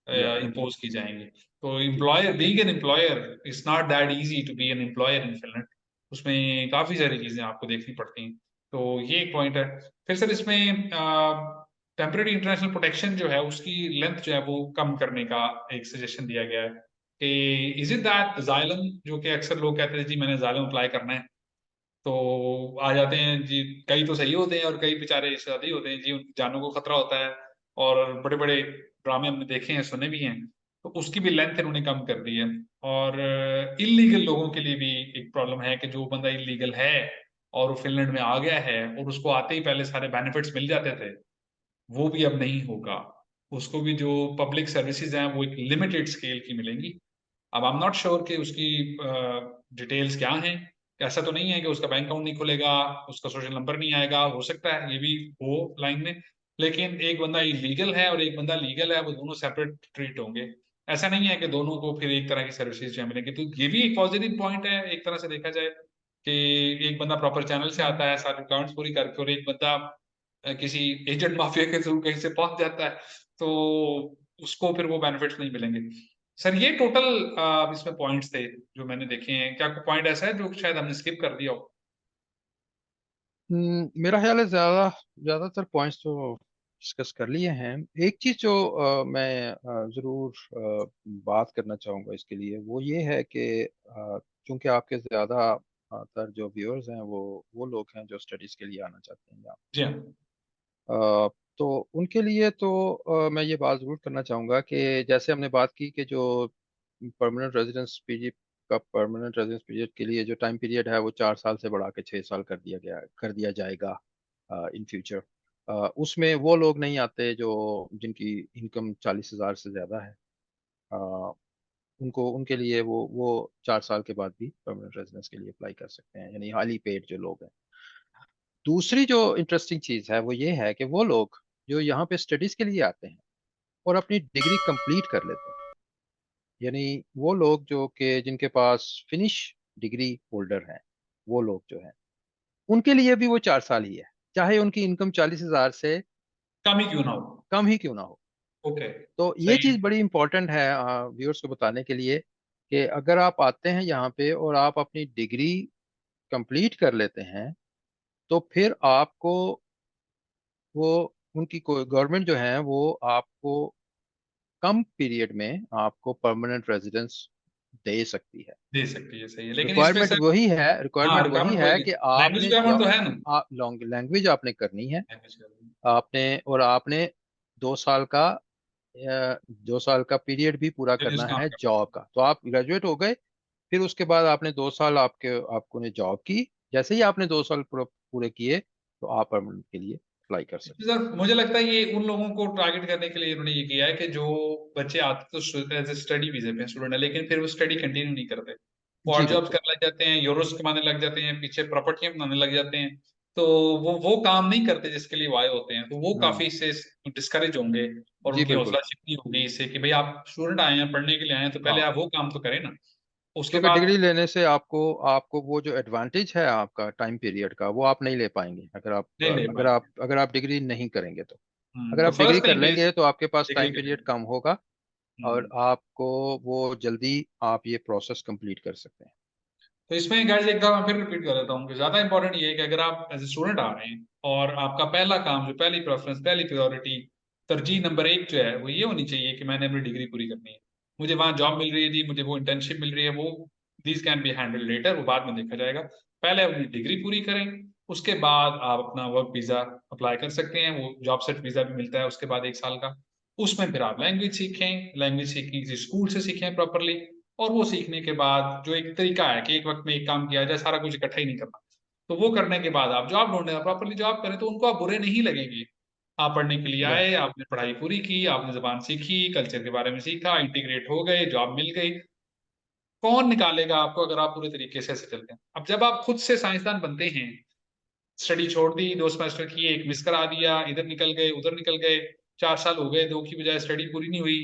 या इम्पोज की जाएंगी। तो जी। Employer being an employer, it's not that easy to be an employer in Finland. उसमें काफी सारी चीजें आपको देखनी पड़ती हैं। तो ये एक पॉइंट है। फिर सर इसमें टेम्पररी इंटरनेशनल प्रोटेक्शन जो है उसकी लेंथ जो है वो कम करने का एक सजेशन दिया गया है, कि इज इट दैट जाइलम, जो कि अक्सर लोग कहते हैं जी मैंने जाइलम अप्लाई करना है, तो आ जाते हैं जी। कई तो सही होते हैं और कई बेचारे ज्यादा ही होते हैं जी, उनकी जानों को खतरा होता है। और बड़े बड़े ड्रामे हमने देखे हैं, सुने भी हैं। तो उसकी भी लेंथ इन्होंने कम कर दी है। और इलीगल लोगों के लिए भी एक प्रॉब्लम है, कि जो बंदा इलीगल है और वो फिनलैंड में आ गया है और उसको आते ही पहले सारे बेनिफिट्स मिल जाते थे, वो भी अब नहीं होगा। उसको भी जो पब्लिक सर्विसेज हैं वो एक लिमिटेड स्केल की मिलेंगी। अब आई एम नॉट श्योर कि उसकी डिटेल्स क्या हैं। ऐसा तो नहीं है कि उसका बैंक अकाउंट नहीं खुलेगा, उसका सोशल नंबर नहीं आएगा, हो सकता है ये भी हो लाइन में। लेकिन एक बंदा इलीगल है और एक बंदा लीगल है, वो दोनों सेपरेट ट्रीट होंगे। ऐसा नहीं है कि दोनों को फिर एक तरह की सर्विसेज जो है मिलेंगी। तो ये भी एक पॉजिटिव पॉइंट है एक तरह से देखा जाए, कि एक बंदा प्रॉपर चैनल से आता है सारी रिक्वायरमेंट्स पूरी करके, और एक बंदा किसी एजेंट माफिया के थ्रू कहीं से पहुंच जाता है, तो उसको फिर वो बेनिफिट्स नहीं मिलेंगे। सर ये टोटल इसमें पॉइंट्स थे जो मैंने देखे हैं। क्या कोई पॉइंट ऐसा है जो शायद हमने स्किप कर दिया हो? मेरा ख्याल है ज्यादातर पॉइंट्स तो डिस्कस कर लिए हैं। एक चीज जो मैं जरूर बात करना चाहूंगा इसके लिए वो ये है कि चूंकि आपके ज्यादा तर जो व्यूअर्स हैं वो लोग हैं जो स्टडीज के लिए आना चाहते हैं यहाँ। जी हाँ। तो उनके लिए तो मैं ये बात जरूर करना चाहूंगा कि जैसे हमने बात की कि जो परमानेंट रेजिडेंस पीरियड के लिए जो टाइम पीरियड है वो 4 साल से बढ़ा के 6 साल कर दिया जाएगा इन फ्यूचर। उसमें वो लोग नहीं आते जो जिनकी इनकम 40,000 से ज्यादा है। अ, उनको उनके लिए वो 4 साल के बाद भी परमानेंट रेजिडेंस के लिए अप्लाई कर सकते हैं, यानी हाईली पेड जो लोग हैं। दूसरी जो इंटरेस्टिंग चीज है वो ये है कि वो लोग जो यहाँ पे स्टडीज के लिए आते हैं और अपनी डिग्री कंप्लीट कर लेते हैं, यानी वो लोग जो कि जिनके पास फिनिश डिग्री होल्डर हैं, वो लोग जो हैं उनके लिए भी वो 4 साल ही है, चाहे उनकी इनकम 40,000 से कम ही क्यों ना हो। कम ही क्यों ना हो। ओके। तो ये सही चीज है। बड़ी इंपॉर्टेंट है व्यूअर्स को बताने के लिए कि अगर आप आते हैं यहाँ पे और आप अपनी डिग्री कंप्लीट कर लेते हैं, तो फिर आपको वो उनकी गवर्नमेंट जो है वो आपको कम पीरियड में आपको परमानेंट रेजिडेंस दे सकती है। दे सकती है, सही है, लेकिन इसमें रिक्वायरमेंट सर। वही है, हाँ, रिक्वायरमेंट वही रिक्वायरमेंट है वही है। कि लैंग्वेज आपने रिक्वायरमेंट तो है ना। लॉन्ग लैंग्वेज आपने करनी है। लैंग्वेज का। आपने और आपने 2 साल का 2 साल का पीरियड भी पूरा फिर इस करना काम है का। जॉब का। तो आप ग्रेजुएट हो गए, फिर उसके बाद आपने 2 साल आपको ने जॉब की। जैसे ही आपने 2 साल पूरे किए तो आप परमानेंट के लिए अप्लाई कर सकते सर मुझे लगता है ये उन लोगों को टारगेट करने के लिए उन्होंने ये किया है कि जो बच्चे आते तो एज ए स्टडी वीजे पे स्टूडेंट है, लेकिन फिर वो स्टडी कंटिन्यू नहीं करते, हैं। वो जी और जॉब्स बिल्कुल। करने लग जाते हैं, यूरोस कमाने लग जाते हैं, पीछे प्रॉपर्टियां बनाने लग जाते हैं। तो वो काम नहीं करते जिसके लिए वो आए होते हैं, तो वो हम्म। काफी इससे डिस्करेज होंगे। और जी उनकी बिल्कुल। हौसला शिकनी होगी इससे कि भाई आप स्टूडेंट आए हैं, पढ़ने के लिए आए हैं, तो पहले हाँ, आप वो काम तो करें ना। उसके क्योंकि बाद। डिग्री लेने से आपको आपको वो जो एडवांटेज है आपका टाइम पीरियड का, वो आप नहीं ले पाएंगे अगर आप नहीं ले पाएंगे। अगर आप डिग्री नहीं करेंगे तो। अगर तो आप डिग्री फर्स्ट कर थिंग इज लेंगे तो आपके पास डिग्री टाइम पीरियड करेंगे। कम होगा और हम्म। आपको वो जल्दी आप ये प्रोसेस कंप्लीट कर सकते हैं। तो इसमें गाइस एक बार मैं फिर रिपीट कर देता हूँ कि ज्यादा इंपॉर्टेंट ये है कि अगर आप एज ए स्टूडेंट आ रहे हैं और आपका पहला काम, जो पहली प्रेफरेंस, पहली प्रायोरिटी, तरजीह नंबर एक जो है वो ये होनी चाहिए कि मैंने अपनी डिग्री पूरी करनी है। मुझे वहां जॉब मिल रही है जी, मुझे वो इंटर्नशिप मिल रही है, वो these can be handle later, वो बाद में देखा जाएगा। पहले अपनी डिग्री पूरी करें, उसके बाद आप अपना वर्क वीजा अप्लाई कर सकते हैं, वो जॉब सेट वीजा भी मिलता है उसके बाद 1 साल का। उसमें फिर आप लैंग्वेज सीखें, लैंग्वेज सीखने किसी स्कूल से सीखें प्रॉपरली। और वो सीखने के बाद जो एक तरीका है कि एक वक्त में एक काम किया जाए, सारा कुछ इकट्ठा ही नहीं करना, तो वो करने के बाद आप जॉब ढूंढे, प्रॉपरली जॉब करें, तो उनको आप बुरे नहीं लगेंगे। आप पढ़ने के लिए राइट। आए, आपने पढ़ाई पूरी की, आपने जबान सीखी, कल्चर के बारे में सीखा, इंटीग्रेट हो गए, जॉब मिल गई। कौन निकालेगा आपको अगर आप पूरे तरीके से ऐसे चलते हैं? अब जब आप खुद से साइंसदान बनते हैं, स्टडी छोड़ दी, 2 सेमेस्टर की, एक मिस करा दिया, इधर निकल गए, उधर निकल गए, 4 साल हो गए, दो की बजाय स्टडी पूरी नहीं हुई,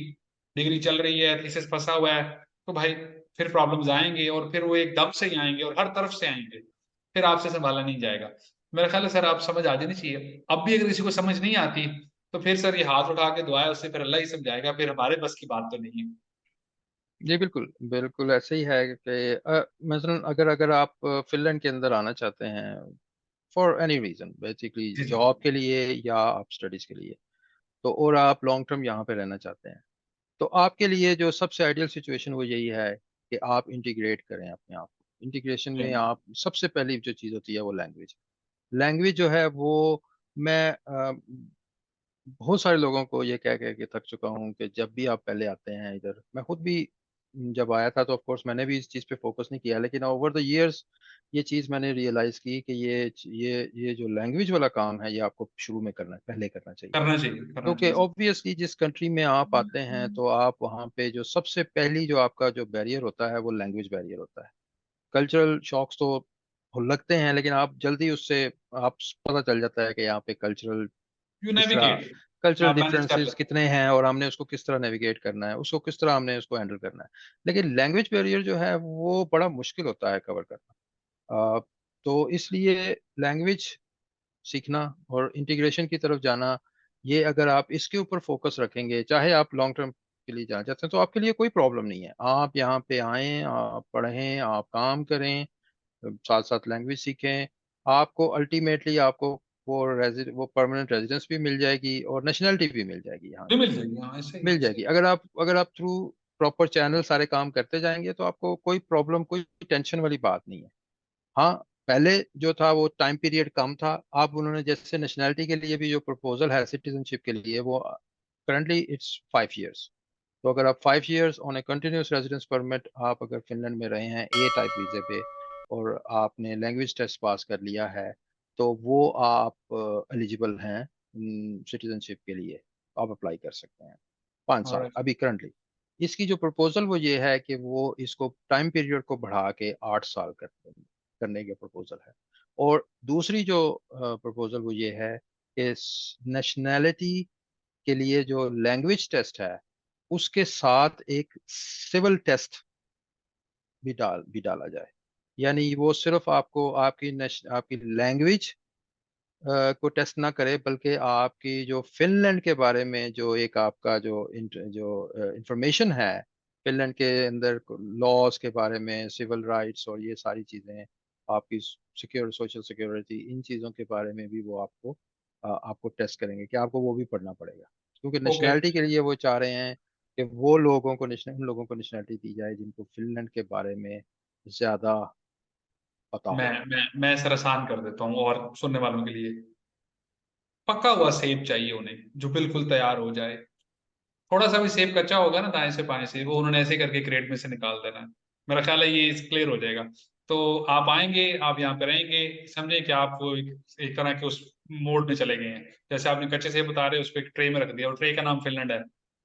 डिग्री चल रही है, थीसिस फंसा हुआ है, तो भाई फिर प्रॉब्लम्स आएंगे, और फिर वो एकदम से ही आएंगे और हर तरफ से आएंगे। फिर आपसे संभाला नहीं जाएगा। मेरा ख्याल है सर आप समझ आ जानी चाहिए। अब भी अगर किसी को समझ नहीं आती, तो फिर सर ये हाथ उठा के दुआ है उससे, फिर अल्लाह ही समझाएगा, फिर हमारे बस की बात तो नहीं है। जी बिल्कुल बिल्कुल ऐसे ही है कि मसलन अगर अगर आप फिनलैंड के अंदर आना चाहते हैं फॉर एनी रीजन, बेसिकली जी जी। जॉब के लिए या आप स्टडीज के लिए, तो और आप लॉन्ग टर्म यहाँ पे रहना चाहते हैं, तो आपके लिए जो सबसे आइडियल सिचुएशन वो यही है कि आप इंटीग्रेट करें अपने आप को। इंटीग्रेशन में जी आप सबसे पहली जो चीज़ होती है वो लैंग्वेज। लैंग्वेज जो है वो मैं बहुत सारे लोगों को ये कह कह के थक चुका हूँ कि जब भी आप पहले आते हैं इधर, मैं खुद भी जब आया था तो ऑफ कोर्स मैंने भी इस चीज़ पे फोकस नहीं किया, लेकिन ओवर द इयर्स ये चीज़ मैंने रियलाइज की कि ये जो लैंग्वेज वाला काम है ये आपको शुरू में करना पहले करना चाहिए। करना चाहिए, करना क्योंकि चाहिए ऑब्वियसली जिस कंट्री में आप आते हैं तो आप वहाँ पे जो सबसे पहली जो आपका जो बैरियर होता है वो लैंग्वेज बैरियर होता है। कल्चरल शॉक्स तो लगते हैं, लेकिन आप जल्दी उससे आप पता चल जाता है कि यहाँ पे यू किस तरह नेविगेट। कल्चरल आप मैनेज कर डिफरेंसेस लेते कितने हैं और हमने उसको किस तरह नेविगेट करना है, उसको किस तरह हमने उसको हैंडल करना है। लेकिन लैंग्वेज बैरियर जो है वो बड़ा मुश्किल होता है कवर करना। तो इसलिए लैंग्वेज सीखना और इंटीग्रेशन की तरफ जाना, ये अगर आप इसके ऊपर फोकस रखेंगे, चाहे आप लॉन्ग टर्म के लिए जाना चाहते हैं, तो आपके लिए कोई प्रॉब्लम नहीं है। आप यहाँ पे आएं, आप पढ़ें, आप काम करें, साथ साथ लैंग्वेज सीखें। आपको अल्टीमेटली आपको वो परमानेंट रेजिडेंस भी मिल जाएगी और नेशनलिटी भी मिल जाएगी यहाँ हैं, की। मिल जाएगी, हाँ ऐसे ही मिल ऐसे जाएगी ही। अगर आप थ्रू प्रॉपर चैनल सारे काम करते जाएंगे तो आपको कोई प्रॉब्लम कोई टेंशन वाली बात नहीं है। हाँ, पहले जो था वो टाइम पीरियड कम था। अब उन्होंने जैसे नेशनैलिटी के लिए भी जो प्रपोजल है सिटीजनशिप के लिए, वो करंटली इट्स 5 इयर्स। तो अगर आप 5 years on a continuous residence permit आप अगर फिनलैंड में रहे हैं ए टाइप वीजे पे और आपने लैंग्वेज टेस्ट पास कर लिया है, तो वो आप एलिजिबल हैं सिटीजनशिप के लिए। आप अप्लाई कर सकते हैं 5 साल ऑलराइट। अभी करंटली। इसकी जो प्रपोजल वो ये है कि वो इसको टाइम पीरियड को बढ़ा के 8 साल करने की प्रपोजल है। और दूसरी जो प्रपोजल वो ये है कि नेशनैलिटी के लिए जो लैंग्वेज टेस्ट है उसके साथ एक सिविल टेस्ट भी डाला जाए। यानी वो सिर्फ आपको आपकी लैंग्वेज को टेस्ट ना करे, बल्कि आपकी जो फिनलैंड के बारे में जो एक आपका जो इंफॉर्मेशन है, फिनलैंड के अंदर लॉज के बारे में, सिविल राइट्स और ये सारी चीजें, आपकी सोशल सिक्योरिटी, इन चीजों के बारे में भी वो आपको टेस्ट करेंगे कि आपको वो भी पढ़ना पड़ेगा। क्योंकि ओके, नेशनैलिटी के लिए वो चाह रहे हैं कि वो लोगों को उन लोगों को नेशनैलिटी दी जाए जिनको फिनलैंड के बारे में ज्यादा पता मैं हो। मैं सर आसान कर देता हूँ और सुनने वालों के लिए। पका हुआ सेब चाहिए उन्हें, जो बिल्कुल तैयार हो जाए। थोड़ा सा भी सेब कच्चा होगा ना, दाएं से बाएं से, वो उन्होंने ऐसे करके क्रेट में से निकाल देना है। मेरा ख्याल है ये क्लियर हो जाएगा। तो आप आएंगे, आप यहाँ पे रहेंगे, समझे कि आप वो एक तरह के उस मोड में चले गए हैं। जैसे आपने कच्चे सेब बता रहे, उसको एक ट्रे में रख दिया और ट्रे का नाम फिनलैंड है।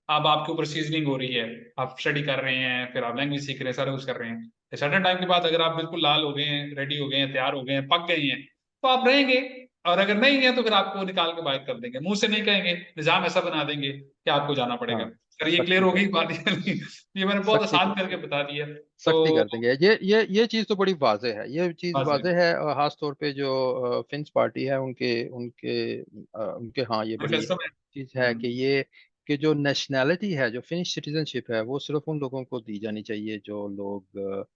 अब आपके ऊपर सीजनिंग हो रही है, आप स्टडी कर रहे हैं, फिर आप लैंग्वेज सीख रहे हैं, सारा कुछ कर रहे हैं। सर्टेन टाइम के बाद अगर आप बिल्कुल लाल हो गए हैं, रेडी हो गए हैं, तैयार हो गए हैं, पक गए हैं, तो आप रहेंगे। और अगर नहीं है तो फिर आपको निकाल के बाहर कर देंगे, मुंह से नहीं कहेंगे, निजाम ऐसा बना देंगे कि आपको जाना पड़ेगा। हाँ, सर ये क्लियर सख्ती हो कर गई देंगे। बात? ये मैंने बहुत सख्ती आसान करके बता दिया। सख्ती तो कर देंगे। ये चीज तो बड़ी वाज़ेह है, ये चीज बात है, वाज़ेह है। और खास तौर पे जो फिंच पार्टी है, उनके उनके उनके हाँ, ये बड़ी मैनिफेस्टो में। चीज है कि ये कि जो नेशनैलिटी है, जो फिनिश सिटीजनशिप है, वो सिर्फ उन लोगों को दी जानी चाहिए जो लोग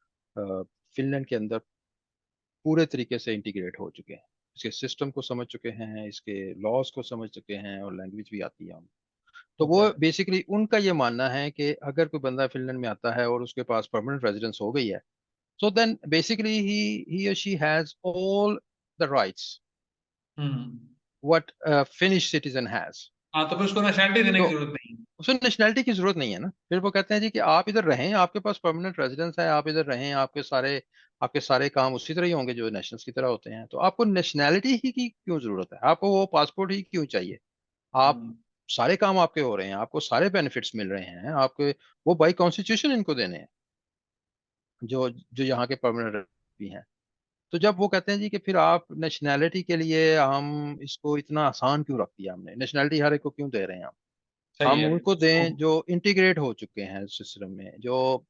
फिनलैंड के अंदर पूरे तरीके से इंटीग्रेट हो चुके हैं, इसके सिस्टम को समझ चुके हैं, इसके लॉज को समझ चुके हैं, और लैंग्वेज भी आती है। तो वो ओके। बेसिकली उनका ये मानना है कि अगर कोई बंदा फिनलैंड में आता है और उसके पास परमानेंट रेजिडेंस हो गई है, so then basically he or she has all the rights hmm. what a Finnish citizen has। हाँ, तो फिर उसको नेशनलिटी देने तो की जरूरत नहीं है। उसे नेशनैलिटी की जरूरत नहीं है ना। फिर वो कहते हैं जी कि आप इधर रहें, आपके पास परमानेंट रेजिडेंस है, आप इधर रहें, आपके सारे काम उसी तरह ही होंगे जो नेशनल्स की तरह होते हैं। तो आपको नेशनैलिटी ही की क्यों जरूरत है, आपको वो पासपोर्ट ही क्यों चाहिए? आप हम्म। सारे काम आपके हो रहे हैं, आपको सारे बेनिफिट्स मिल रहे हैं आपके, वो बाई कॉन्स्टिट्यूशन इनको देने हैं, जो जो यहाँ के परमानेंट भी हैं। तो जब वो कहते हैं जी कि फिर आप नेशनैलिटी के लिए हम इसको इतना आसान क्यों रख दिया, हमने नेशनैलिटी हर एक को क्यों दे रहे हैं सही हम है। उनको तो दें जो इंटीग्रेट हो चुके हैं सिस्टम में, जो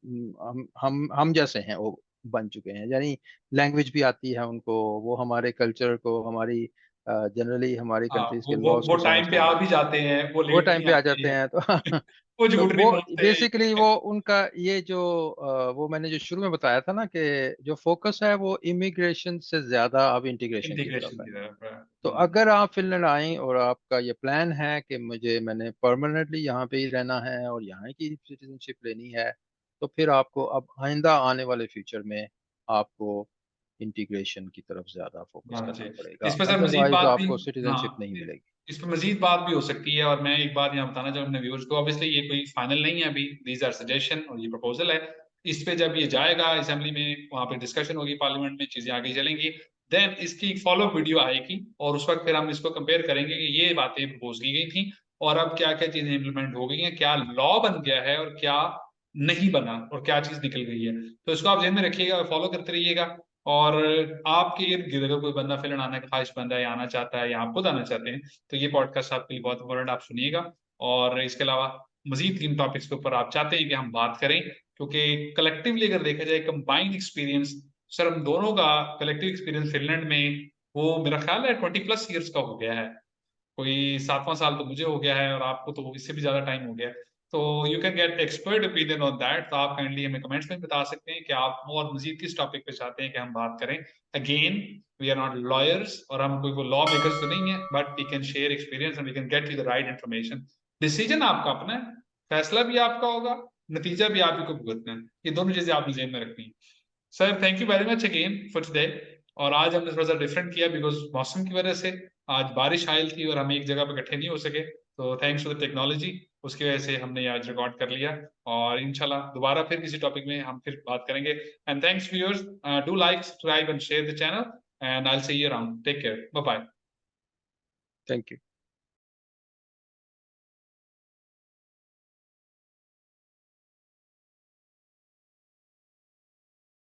हम जैसे हैं, वो बन चुके हैं। यानी लैंग्वेज भी आती है उनको, वो हमारे कल्चर को, हमारी जनरली हमारी हाँ, कंट्रीज के वो वो लॉज वो को टाइम पे समझते आ हैं, भी जाते हैं, वो वो लेट टाइम नहीं पे आ आते जाते हैं। हैं। तो वो तो झूठ वो नहीं बोलते बेसिकली हैं। वो उनका ये जो वो मैंने जो शुरू में बताया था ना कि जो फोकस है वो इमिग्रेशन से ज्यादा अब इंटीग्रेशन की तरफ इंटीग्रेशन है। की तरफ है। तो अगर आप फिनलैंड आए और आपका ये प्लान है कि मैंने परमानेंटली यहाँ पे ही रहना है और यहाँ की सिटीजनशिप लेनी है, तो फिर आपको अब आइंदा आने वाले फ्यूचर में आपको इंटीग्रेशन की तरफ ज्यादा फोकस जाना करना चाहिए। पड़ेगा, इस पे सर मजीद अदरवाइज बात भी, आपको हाँ, सिटीजनशिप नहीं मिलेगी। इस पे मजीद बात भी हो सकती है। और मैं एक बात यहाँ बताना चाहूँ अपने व्यूअर्स को, ऑब्वियसली ये कोई फाइनल नहीं है अभी, दीज आर सजेशन और ये प्रपोजल है। इस पे जब ये जाएगा असेंबली में, वहाँ पे डिस्कशन होगी, पार्लियामेंट में चीजें आगे चलेंगी, देन इसकी फॉलो वीडियो आएगी और उस वक्त फिर हम इसको कंपेयर करेंगे कि ये बातें प्रपोज की गई थी और अब क्या क्या चीजें इंप्लीमेंट हो गई हैं, क्या लॉ बन गया है और क्या नहीं बना, और क्या चीज निकल गई है। तो इसको आप ध्यान में रखिएगा और फॉलो करते रहिएगा। और आपके इर्द गिर्द अगर कोई बंदा फिल्म आने का ख्वाहिश बंदा है, या आना चाहता है, या आप खुद आना चाहते हैं, तो ये पॉडकास्ट आपके लिए बहुत इंपॉर्टेंट, आप सुनिएगा। और इसके अलावा मजीद किन टॉपिक्स के ऊपर आप चाहते हैं कि हम बात करें, क्योंकि कलेक्टिवली अगर देखा जाए कंबाइंड एक्सपीरियंस, सर हम दोनों का कलेक्टिव एक्सपीरियंस फिनलैंड में, वो मेरा ख्याल है 20+ ईयर्स का हो गया है। कोई 7वां साल तो मुझे हो गया है और आपको तो इससे भी ज्यादा टाइम हो गया है। तो you can get expert opinion on that. तो आप काइंडली हमें कमेंट्स में बता सकते हैं कि आप और मजीद किस टॉपिक पे चाहते हैं कि हम बात करें। Again, we are not lawyers और हम कोई लॉ मेकर्स तो नहीं है, but we can share experience and we can get you the right information. Decision आपका अपना है, फैसला भी आपका होगा, नतीजा भी आप ही को भुगतना है। ये दोनों चीजें आपने जेहन में रखनी है। Sir thank you very much again for today. और आज हमने थोड़ा सा डिफरेंट किया बिकॉज मौसम की वजह से, आज बारिश आयल थी और हम एक जगह पे इकट्ठे नहीं हो सके। तो थैंक्स टू द टेक्नोलॉजी, उसकी वजह से हमने ये आज रिकॉर्ड कर लिया। और इंशाल्लाह दोबारा फिर किसी टॉपिक में हम फिर बात करेंगे। And thanks viewers, do like, subscribe and share the channel, and I will see you around. Take care, bye bye. Thank you.